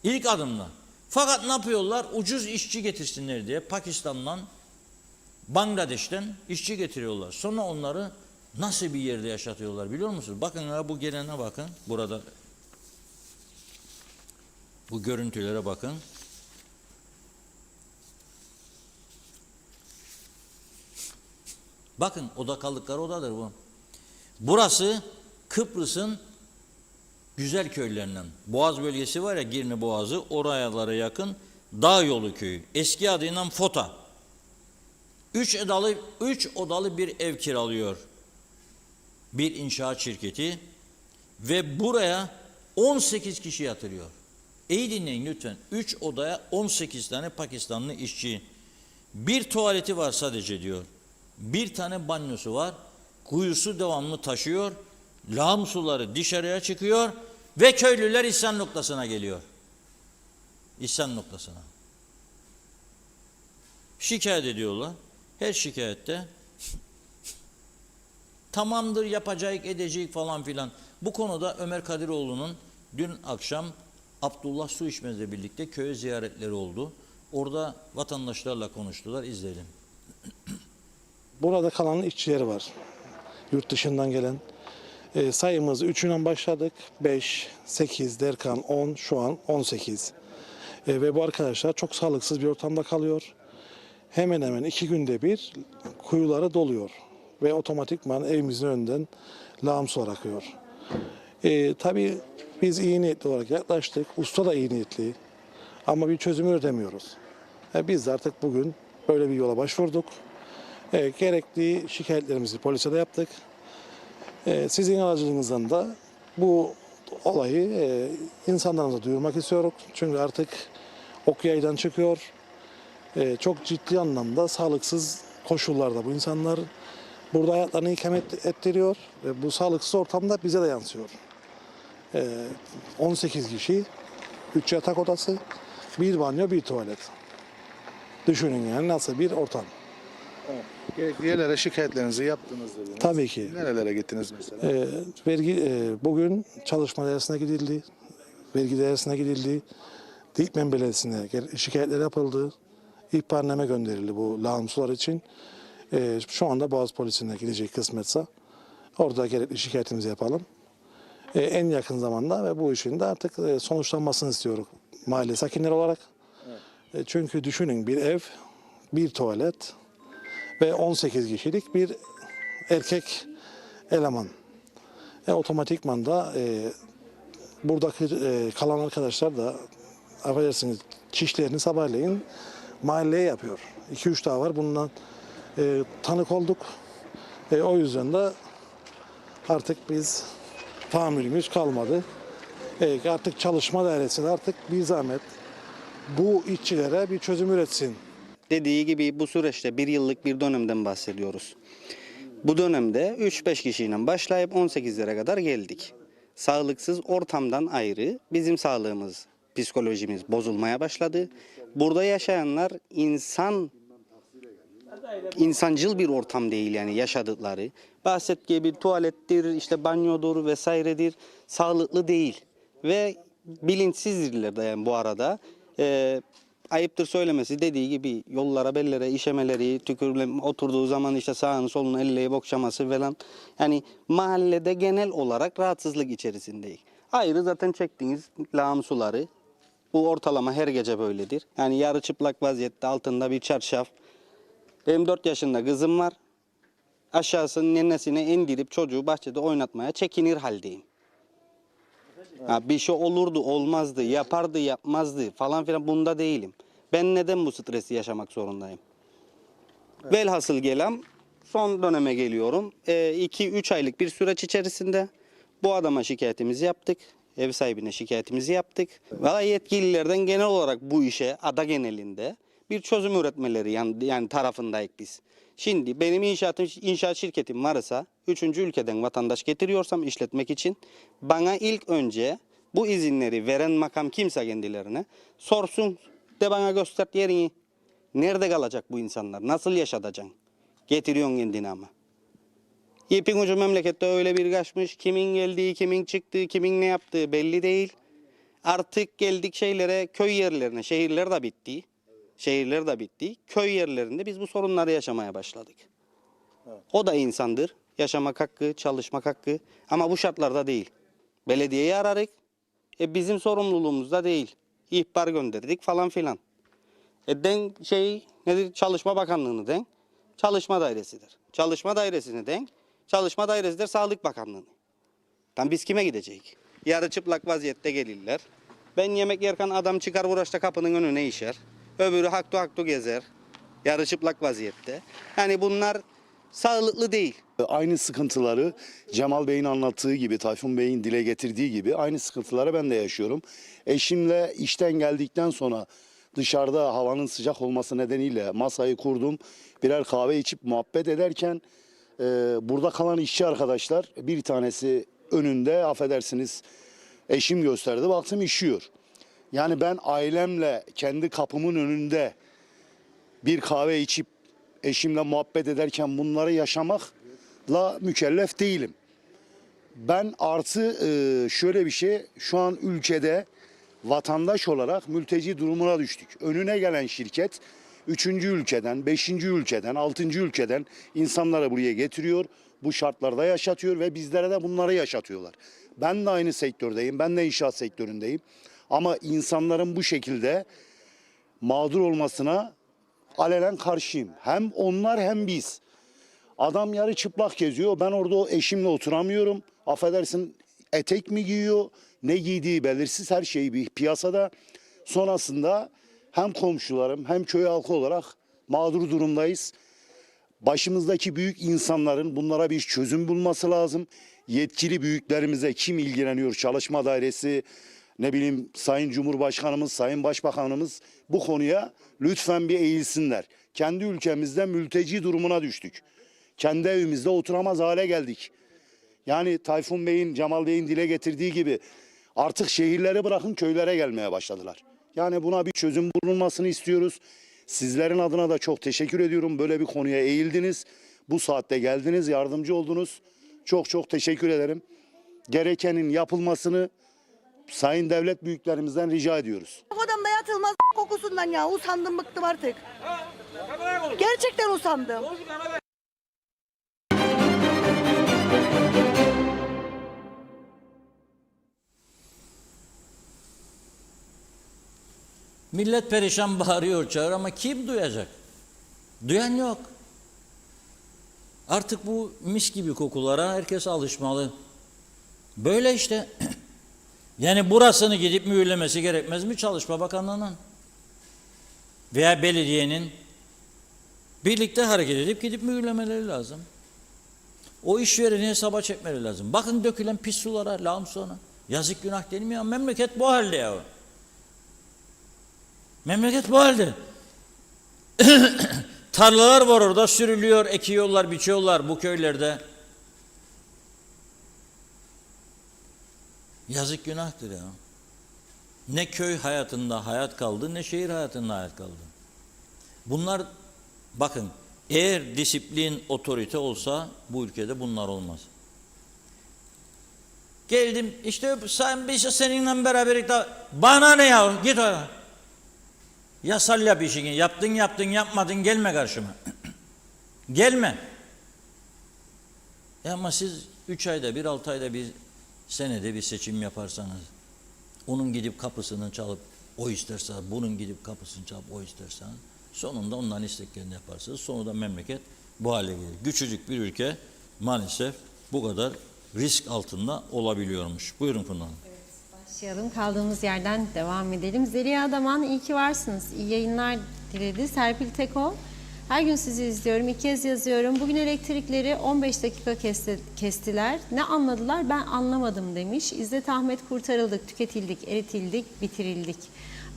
Speaker 3: İlk adımla. Fakat ne yapıyorlar? Ucuz işçi getirsinler diye Pakistan'dan, Bangladeş'ten işçi getiriyorlar. Sonra onları nasıl bir yerde yaşatıyorlar biliyor musunuz? Bakın ha, bu gelene bakın. Burada bu görüntülere bakın. Bakın oda kaldıkları odadır bu. Burası Kıbrıs'ın güzel köylerinden. Boğaz bölgesi var ya, Girne Boğazı, oralara yakın Dağ Yolu köyü. Eski adıyla Fota. 3 odalı bir ev kiralıyor bir inşaat şirketi ve buraya 18 kişi yatırıyor. İyi dinleyin lütfen. 3 odaya 18 tane Pakistanlı işçi. Bir tuvaleti var sadece diyor. Bir tane banyosu var. Kuyusu devamlı taşıyor. Lağım suları dışarıya çıkıyor ve köylüler isyan noktasına geliyor. İsyan noktasına. Şikayet ediyorlar. Her şikayette tamamdır, yapacak, edecek falan filan. Bu konuda Ömer Kadiroğlu'nun dün akşam Abdullah Su İçmez'le birlikte köye ziyaretleri oldu. Orada vatandaşlarla konuştular. İzleyelim.
Speaker 7: Burada kalan işçileri var. Yurt dışından gelen. Sayımız 3'ünden başladık. 5, 8 derken 10, şu an 18. Ve bu arkadaşlar çok sağlıksız bir ortamda kalıyor. Hemen hemen 2 günde bir kuyuları doluyor. Ve otomatikman evimizin önünden lağım sular akıyor. Tabii biz iyi niyetli olarak yaklaştık. Usta da iyi niyetli. Ama bir çözüm üretemiyoruz. Biz de artık bugün böyle bir yola başvurduk. Gerekli şikayetlerimizi polise de yaptık. Sizin aracılığınızdan da bu olayı insanlarımıza duyurmak istiyoruz. Çünkü artık ok yaydan çıkıyor. Çok ciddi anlamda sağlıksız koşullarda bu insanlar burada hayatlarını ikamet ettiriyor. Ve bu sağlıksız ortamda bize de yansıyor. 18 kişi, 3 yatak odası, bir banyo, bir tuvalet. Düşünün yani nasıl bir ortam.
Speaker 10: Gerekli yerlere şikayetlerinizi yaptınız dediniz.
Speaker 7: Tabii ki.
Speaker 10: Nerelere gittiniz mesela?
Speaker 7: Bugün çalışma dairesine gidildi, vergi dairesine gidildi, Dikmen Belediyesi'ne şikayetler yapıldı, ihbarname gönderildi bu lağımsular için. Şu anda Boğaz Polisi'ne gidecek kısmetse orada gerekli şikayetimizi yapalım. En yakın zamanda ve bu işin de artık sonuçlanmasını istiyoruz mahalle sakinleri olarak. Çünkü düşünün bir ev, bir tuvalet ve 18 kişilik bir erkek eleman. Otomatikman da buradaki kalan arkadaşlar da affedersiniz çişlerini sabahleyin mahalleye yapıyor. 2-3 daha var bundan tanık olduk. O yüzden de artık biz tahammülümüz kalmadı. Artık çalışma dairesi de artık bir zahmet bu işçilere bir çözüm üretsin.
Speaker 11: Dediği gibi bu süreçte bir yıllık bir dönemden bahsediyoruz. Bu dönemde 3-5 kişiyle başlayıp 18'lere kadar geldik. Sağlıksız ortamdan ayrı bizim sağlığımız, psikolojimiz bozulmaya başladı. Burada yaşayanlar insancıl bir ortam değil yani yaşadıkları. Bahsettiği gibi tuvalettir, işte banyodur vesairedir. Sağlıklı değil ve bilinçsizdirler de yani bu arada. Ayıptır söylemesi dediği gibi yollara, bellere işemeleri, tükürme, oturduğu zaman işte sağını solunu elleyip okşaması falan. Yani mahallede genel olarak rahatsızlık içerisindeyiz. Ayrı zaten çektiğiniz lağım suları. Bu ortalama her gece böyledir. Yani yarı çıplak vaziyette altında bir çarşaf. Benim 4 yaşında kızım var. Aşağısının nenesine indirip çocuğu bahçede oynatmaya çekinir haldeyim. Bir şey olurdu, olmazdı, yapardı, yapmazdı falan filan bunda değilim. Ben neden bu stresi yaşamak zorundayım? Evet. Velhasıl kelam son döneme geliyorum. 2-3 aylık bir süreç içerisinde bu adama şikayetimizi yaptık. Ev sahibine şikayetimizi yaptık. Ve yetkililerden genel olarak bu işe ada genelinde bir çözüm üretmeleri yani tarafındayız biz. Şimdi benim inşaat şirketim varsa 3. ülkeden vatandaş getiriyorsam işletmek için bana ilk önce bu izinleri veren makam kimse kendilerine sorsun de bana göster yerini. Nerede kalacak bu insanlar? Nasıl yaşatacaksın? Getiriyorsun kendini ama. İpin ucu memlekette öyle bir kaçmış. Kimin geldiği, kimin çıktığı, kimin ne yaptığı belli değil. Artık geldik şeylere, köy yerlerine, şehirler de bitti. Şehirler de bitti. Köy yerlerinde biz bu sorunları yaşamaya başladık. Evet. O da insandır. Yaşamak hakkı, çalışmak hakkı. Ama bu şartlarda değil. Belediyeyi ararık. Bizim sorumluluğumuzda değil. İhbar gönderdik falan filan. Nedir? Çalışma Bakanlığı'nı den. Çalışma dairesidir. Çalışma dairesini den. Çalışma dairesidir Sağlık Bakanlığı'nı. Tam biz kime gideceğiz? Yarı çıplak vaziyette gelirler. Ben yemek yerken adam çıkar uğraşta kapının önüne işer. Öbürü haktu gezer. Yarı çıplak vaziyette. Yani bunlar sağlıklı değil.
Speaker 10: Aynı sıkıntıları Cemal Bey'in anlattığı gibi, Tayfun Bey'in dile getirdiği gibi aynı sıkıntıları ben de yaşıyorum. Eşimle işten geldikten sonra dışarıda havanın sıcak olması nedeniyle masayı kurdum. Birer kahve içip muhabbet ederken burada kalan işçi arkadaşlar bir tanesi önünde affedersiniz eşim gösterdi baktım işiyor. Yani ben ailemle kendi kapımın önünde bir kahve içip eşimle muhabbet ederken bunları yaşamakla mükellef değilim. Ben artı şöyle bir şey şu an ülkede vatandaş olarak mülteci durumuna düştük. Önüne gelen şirket 3. ülkeden, 5. ülkeden, 6. ülkeden insanları buraya getiriyor. Bu şartlarda yaşatıyor ve bizlere de bunları yaşatıyorlar. Ben de aynı sektördeyim, ben de inşaat sektöründeyim. Ama insanların bu şekilde mağdur olmasına alenen karşıyım. Hem onlar hem biz. Adam yarı çıplak geziyor. Ben orada eşimle oturamıyorum. Affedersin etek mi giyiyor, ne giydiği belirsiz her şey bir piyasada. Sonrasında hem komşularım hem köy halkı olarak mağdur durumdayız. Başımızdaki büyük insanların bunlara bir çözüm bulması lazım. Yetkili büyüklerimize, kim ilgileniyor, çalışma dairesi, ne bileyim Sayın Cumhurbaşkanımız, Sayın Başbakanımız bu konuya lütfen bir eğilsinler. Kendi ülkemizde mülteci durumuna düştük. Kendi evimizde oturamaz hale geldik. Yani Tayfun Bey'in, Cemal Bey'in dile getirdiği gibi artık şehirleri bırakın köylere gelmeye başladılar. Yani buna bir çözüm bulunmasını istiyoruz. Sizlerin adına da çok teşekkür ediyorum. Böyle bir konuya eğildiniz. Bu saatte geldiniz, yardımcı oldunuz. Çok çok teşekkür ederim. Gerekenin yapılmasını sayın devlet büyüklerimizden rica ediyoruz.
Speaker 12: Odamda yatılmaz kokusundan ya. Usandım, bıktım artık. Gerçekten usandım.
Speaker 3: Millet perişan bağırıyor, çağırıyor ama kim duyacak? Duyan yok. Artık bu mis gibi kokulara herkes alışmalı. Böyle işte. Yani burasını gidip mühürlemesi gerekmez mi Çalışma Bakanlığı'nın? Veya belediyenin birlikte hareket edip gidip mühürlemeleri lazım. O işvereni hesaba çekmeleri lazım. Bakın dökülen pis sulara, lağım sularına. Yazık günah değil mi ya? Memleket bu halde ya. Memleket bu halde. Tarlalar var orada, sürülüyor, ekiyorlar, biçiyorlar bu köylerde. Yazık günahtır ya. Ne köy hayatında hayat kaldı, ne şehir hayatında hayat kaldı. Bunlar, bakın, eğer disiplin, otorite olsa bu ülkede bunlar olmaz. Geldim, işte sen biz seninle beraber, bana ne ya, git oraya. Yasal yap işini, yaptın yapmadın, gelme karşıma. Gelme. Ama siz 3 ayda bir, 6 ayda bir, senede bir seçim yaparsanız, onun gidip kapısını çalıp o isterse, bunun gidip kapısını çalıp o istersen, sonunda onların isteklerini yaparsınız. Sonunda memleket bu hale gelir. Küçücük bir ülke maalesef bu kadar risk altında olabiliyormuş. Buyurun Funda Hanım.
Speaker 2: Başlayalım. Kaldığımız yerden devam edelim. Zeliha Daman, iyi ki varsınız. İyi yayınlar diledi. Serpil Teko, her gün sizi izliyorum. 2 kez yazıyorum. Bugün elektrikleri 15 dakika kestiler. Ne anladılar? Ben anlamadım demiş. İzzet Ahmet, kurtarıldık, tüketildik, eritildik, bitirildik.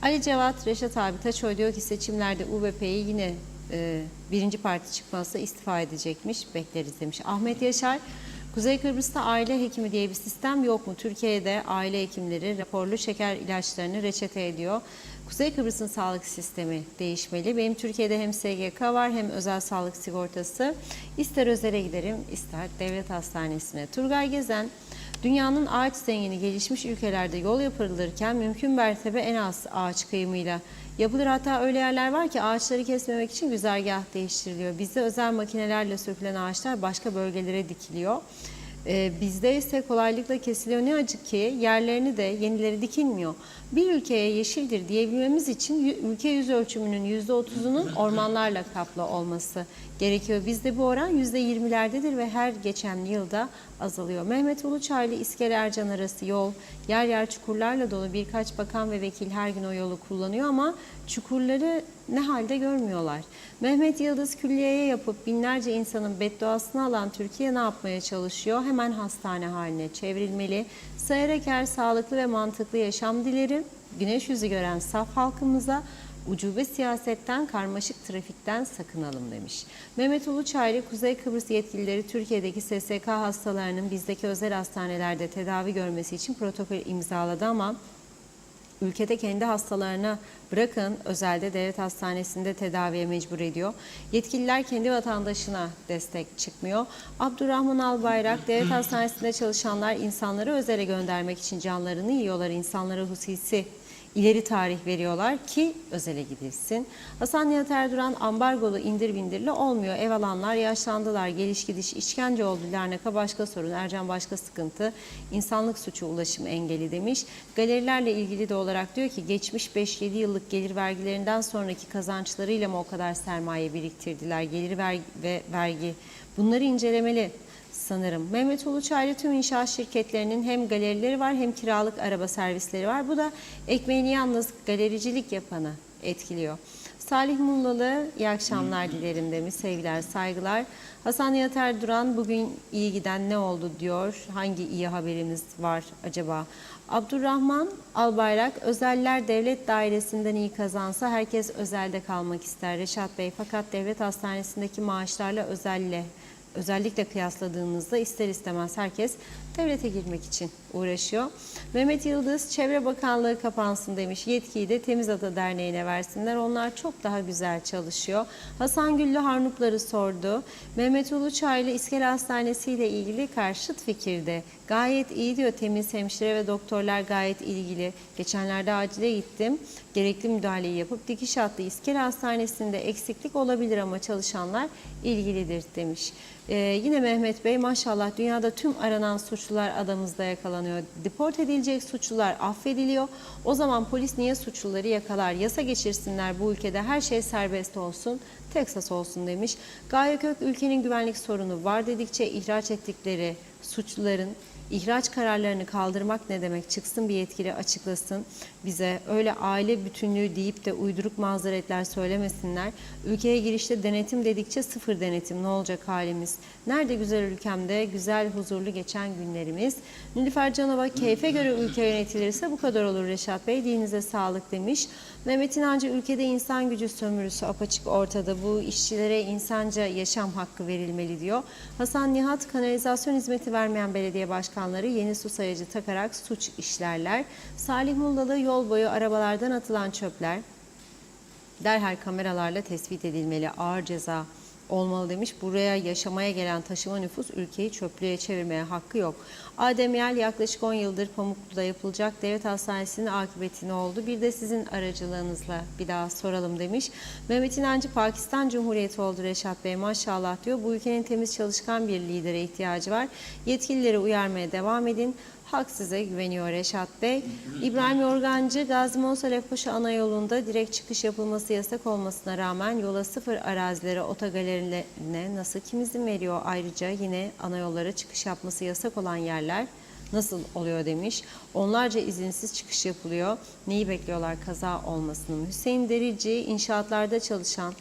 Speaker 2: Ali Cevat, Reşat abi Taçoy diyor ki seçimlerde UBP'yi yine birinci parti çıkmazsa istifa edecekmiş. Bekleriz demiş. Ahmet Yaşar, Kuzey Kıbrıs'ta aile hekimi diye bir sistem yok mu? Türkiye'de aile hekimleri raporlu şeker ilaçlarını reçete ediyor. Kuzey Kıbrıs'ın sağlık sistemi değişmeli. Benim Türkiye'de hem SGK var hem özel sağlık sigortası. İster özele giderim, ister devlet hastanesine. Turgay Gezen, dünyanın ağaç zengini gelişmiş ülkelerde yol yapılırken mümkün mertebe en az ağaç kıyımıyla yapılır. Hatta öyle yerler var ki ağaçları kesmemek için güzergah değiştiriliyor. Bizde özel makinelerle sökülen ağaçlar başka bölgelere dikiliyor. Bizde ise kolaylıkla kesiliyor. Ne acı ki yerlerini de yenileri dikilmiyor. Bir ülkeye yeşildir diyebilmemiz için ülke yüz ölçümünün %30'unun ormanlarla kaplı olması gerekiyor. Bizde bu oran %20'lerdedir ve her geçen yılda azalıyor. Mehmet Uluçaylı İskele Ercan arası yol yer yer çukurlarla dolu, birkaç bakan ve vekil her gün o yolu kullanıyor ama çukurları ne halde görmüyorlar. Mehmet Yıldız, külliyeye yapıp binlerce insanın bedduasını alan Türkiye ne yapmaya çalışıyor? Hemen hastane haline çevrilmeli. Sayar Eker, sağlıklı ve mantıklı yaşam dilerim. Güneş yüzü gören saf halkımıza ucube siyasetten, karmaşık trafikten sakınalım demiş. Mehmet Uluçaylı, Kuzey Kıbrıs yetkilileri Türkiye'deki SSK hastalarının bizdeki özel hastanelerde tedavi görmesi için protokol imzaladı ama ülkede kendi hastalarına bırakın özelde devlet hastanesinde tedaviye mecbur ediyor. Yetkililer kendi vatandaşına destek çıkmıyor. Abdurrahman Albayrak, devlet hastanesinde çalışanlar insanları özele göndermek için canlarını yiyorlar. İnsanlara hususi ileri tarih veriyorlar ki özele gidilsin. Hasan Nihat Erduran, ambargolu indir bindirli olmuyor. Ev alanlar yaşlandılar, geliş gidiş işkence oldu. Larnaka başka sorun, Ercan başka sıkıntı. İnsanlık suçu ulaşım engeli demiş. Galerilerle ilgili de olarak diyor ki geçmiş 5-7 yıllık gelir vergilerinden sonraki kazançlarıyla mı o kadar sermaye biriktirdiler? Gelir ve vergi bunları incelemeli. sanırım. Mehmet Uluçaylı tüm inşaat şirketlerinin hem galerileri var hem kiralık araba servisleri var. Bu da ekmeğini yalnız galericilik yapanı etkiliyor. Salih Mullalı, iyi akşamlar dilerim demiş. Sevgiler, saygılar. Hasan Yater Duran, bugün iyi giden ne oldu diyor. Hangi iyi haberimiz var acaba? Abdurrahman Albayrak, özeller devlet dairesinden iyi kazansa herkes özelde kalmak ister. Reşat Bey, fakat devlet hastanesindeki maaşlarla özellikle kıyasladığımızda ister istemez herkes devlete girmek için uğraşıyor. Mehmet Yıldız, Çevre Bakanlığı kapansın demiş. Yetkiyi de Temiz Ada Derneği'ne versinler. Onlar çok daha güzel çalışıyor. Hasan Güllü Harnupları sordu. Mehmet Uluçaylı İskele Hastanesi ile ilgili karşıt fikirde. Gayet iyi diyor, temiz hemşire ve doktorlar gayet ilgili. Geçenlerde acile gittim. Gerekli müdahaleyi yapıp dikiş attı. İskele Hastanesi'nde eksiklik olabilir ama çalışanlar ilgilidir demiş. Yine Mehmet Bey, maşallah dünyada tüm aranan suçlular adamızda yakalanıyor. Deport edilecek suçlular affediliyor. O zaman polis niye suçluları yakalar? Yasa geçirsinler, bu ülkede her şey serbest olsun, Teksas olsun demiş. Gaye Kök, ülkenin güvenlik sorunu var dedikçe ihraç ettikleri suçluların ihraç kararlarını kaldırmak ne demek? Çıksın bir yetkili açıklasın bize. Öyle aile bütünlüğü deyip de uyduruk mazeretler söylemesinler. Ülkeye girişte denetim dedikçe sıfır denetim. Ne olacak halimiz? Nerede güzel ülkemde güzel huzurlu geçen günlerimiz? Nilüfer Canova, keyfe göre ülke yönetilirse bu kadar olur Reşat Bey. Dilinize sağlık demiş. Mehmet İnancı, ülkede insan gücü sömürüsü apaçık ortada. Bu işçilere insanca yaşam hakkı verilmeli diyor. Hasan Nihat, kanalizasyon hizmeti vermeyen belediye başkanları yeni su sayacı takarak suç işlerler. Salih Mullalı, yol boyu arabalardan atılan çöpler derhal kameralarla tespit edilmeli, ağır ceza olmalı demiş. Buraya yaşamaya gelen taşıma nüfus ülkeyi çöplüğe çevirmeye hakkı yok. Adem Yel, yaklaşık 10 yıldır Pamuklu'da yapılacak devlet hastanesinin akıbeti ne oldu? Bir de sizin aracılığınızla bir daha soralım demiş. Mehmet İnancı, Pakistan Cumhuriyeti oldu Reşat Bey, maşallah diyor. Bu ülkenin temiz çalışkan bir lidere ihtiyacı var. Yetkilileri uyarmaya devam edin. Halk size güveniyor Reşat Bey. İbrahim Yorgancı, Gazi Mosa Lefkoşa ana yolunda direkt çıkış yapılması yasak olmasına rağmen yola sıfır arazilere, otogalerilerine nasıl kim izin veriyor? Ayrıca yine ana yollara çıkış yapması yasak olan yerler nasıl oluyor demiş. Onlarca izinsiz çıkış yapılıyor. Neyi bekliyorlar kaza olmasını? Hüseyin Derici, inşaatlarda çalışan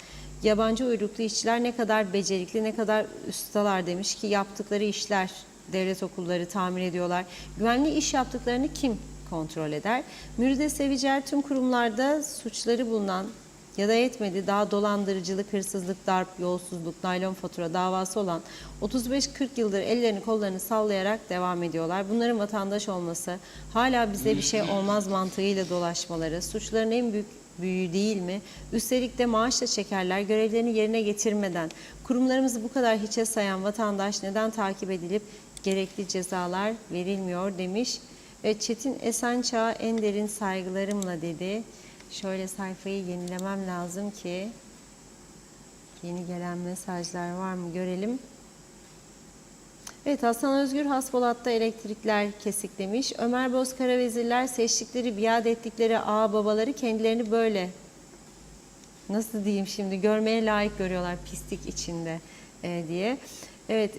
Speaker 2: yabancı uyruklu işçiler ne kadar becerikli, ne kadar ustalar demiş ki yaptıkları işler, devlet okulları tamir ediyorlar. Güvenli iş yaptıklarını kim kontrol eder? Müride Sevicer, tüm kurumlarda suçları bulunan ya da yetmedi daha dolandırıcılık, hırsızlık, darp, yolsuzluk, naylon fatura davası olan 35-40 yıldır ellerini kollarını sallayarak devam ediyorlar. Bunların vatandaş olması, hala bize bir şey olmaz mantığıyla dolaşmaları, suçların en büyüğü değil mi? Üstelik de maaşla çekerler, görevlerini yerine getirmeden. Kurumlarımızı bu kadar hiçe sayan vatandaş neden takip edilip gerekli cezalar verilmiyor demiş. Ve Çetin Esençağ, en derin saygılarımla dedi. Şöyle sayfayı yenilemem lazım ki yeni gelen mesajlar var mı görelim. Evet, Hasan Özgür, Haspolat'ta elektrikler kesik demiş. Ömer Bozkara, vezirler seçtikleri, biat ettikleri ağa babaları kendilerini böyle, nasıl diyeyim şimdi, görmeye layık görüyorlar pislik içinde diye. Evet,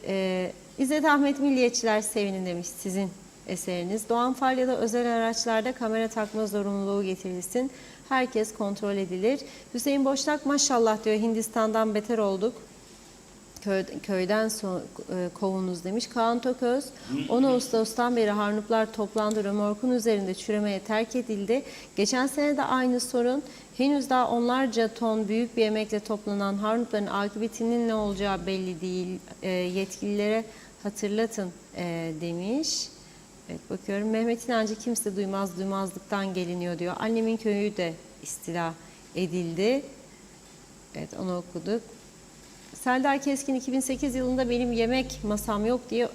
Speaker 2: İzzet Ahmet, milliyetçiler sevinin demiş, sizin eseriniz. Doğan Falya'da özel araçlarda kamera takma zorunluluğu getirilsin. Herkes kontrol edilir. Hüseyin Boşnak, maşallah diyor, Hindistan'dan beter olduk. Köyden kovunuz demiş. Kaan Toköz, 10 Ağustos'tan beri harnuplar toplandı, römorkun üzerinde çürümeye terk edildi. Geçen sene de aynı sorun. Henüz daha onlarca ton büyük bir emekle toplanan harnupların akıbetinin ne olacağı belli değil. Yetkililere hatırlatın demiş. Evet, bakıyorum. Mehmet İnancı, kimse duymaz, duymazlıktan geliniyor diyor. Annemin köyü de istila edildi. Evet, onu okuduk. Seldar Keskin, 2008 yılında benim yemek masam yok diye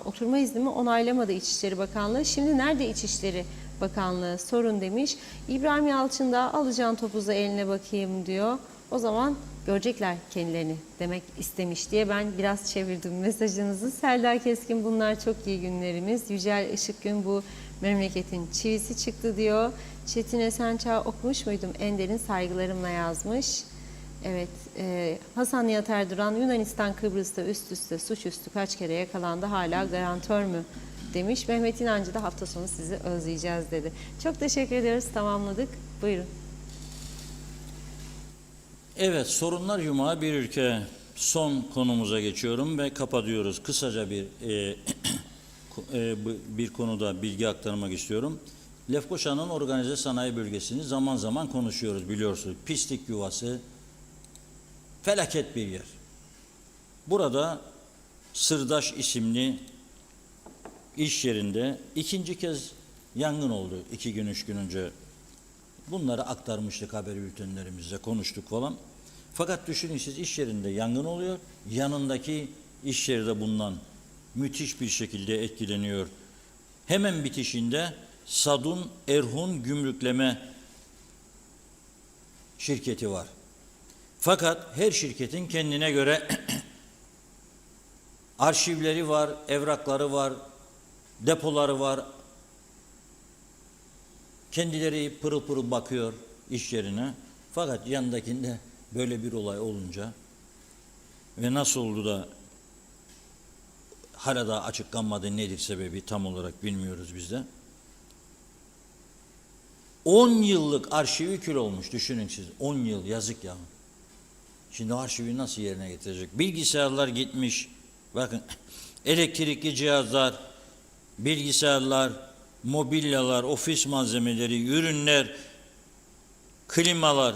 Speaker 2: oturma iznimi onaylamadı İçişleri Bakanlığı. Şimdi nerede İçişleri Bakanlığı sorun demiş. İbrahim Yalçın da, alacağın topuzu eline bakayım diyor. O zaman görecekler kendilerini demek istemiş diye ben biraz çevirdim mesajınızı. Seldar Keskin, bunlar çok iyi günlerimiz. Yücel Işıkgün, bu memleketin çivisi çıktı diyor. Çetin Esençağ, okumuş muydum? En derin saygılarımla yazmış. Evet, Hasan Nihat Erduran, Yunanistan Kıbrıs'ta üst üste suçüstü kaç kere yakalandı, hala garantör mü demiş. Mehmet İnancı da hafta sonu sizi özleyeceğiz dedi. Çok teşekkür ediyoruz, tamamladık. Buyurun.
Speaker 3: Evet, sorunlar yumağı bir ülke. Son konumuza geçiyorum ve kapatıyoruz. Kısaca bir konuda bilgi aktarmak istiyorum. Lefkoşa'nın organize sanayi bölgesini zaman zaman konuşuyoruz, biliyorsunuz. Pislik yuvası, felaket bir yer. Burada Sırdaş isimli iş yerinde ikinci kez yangın oldu 2 gün 3 gün önce. Bunları aktarmıştık haber bültenlerimizde, konuştuk falan. Fakat düşünün siz, iş yerinde yangın oluyor, yanındaki iş yeri de bundan müthiş bir şekilde etkileniyor. Hemen bitişinde Sadun Erhun Gümrükleme şirketi var. Fakat her şirketin kendine göre arşivleri var, evrakları var, depoları var. Kendileri pırıl pırıl bakıyor iş yerine. Fakat yanındakinde böyle bir olay olunca ve nasıl oldu da hala da açıklanmadı, nedir sebebi tam olarak bilmiyoruz biz de. 10 yıllık arşivi kül olmuş, düşünün siz. 10 yıl, yazık ya. Şimdi o arşivi nasıl yerine getirecek? Bilgisayarlar gitmiş. Bakın, elektrikli cihazlar, bilgisayarlar, mobilyalar, ofis malzemeleri, ürünler, klimalar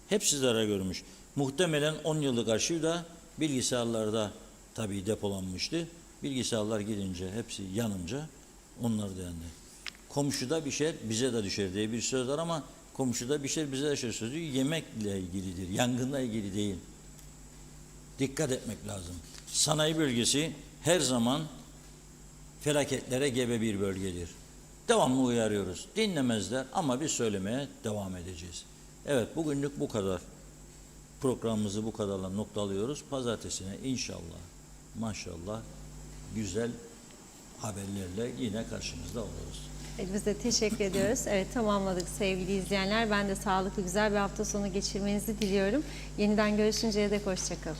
Speaker 3: hepsi zarar görmüş. Muhtemelen 10 yıllık arşiv de bilgisayarlarda tabii depolanmıştı. Bilgisayarlar gidince, hepsi yanınca onlar da yandı. Komşuda bir şey bize de düşer diye bir söz var ama komşuda bir şey bize de düşer sözü yemekle ilgilidir, yangınla ilgili değil. Dikkat etmek lazım. Sanayi bölgesi her zaman felaketlere gebe bir bölgedir. Devamlı uyarıyoruz. Dinlemezler ama biz söylemeye devam edeceğiz. Evet, bugünlük bu kadar. Programımızı bu kadarla noktalıyoruz. Pazartesine inşallah, maşallah güzel haberlerle yine karşınızda oluruz.
Speaker 2: Biz de teşekkür ediyoruz. Evet, tamamladık sevgili izleyenler. Ben de sağlıklı güzel bir hafta sonu geçirmenizi diliyorum. Yeniden görüşünceye dek hoşça kalın.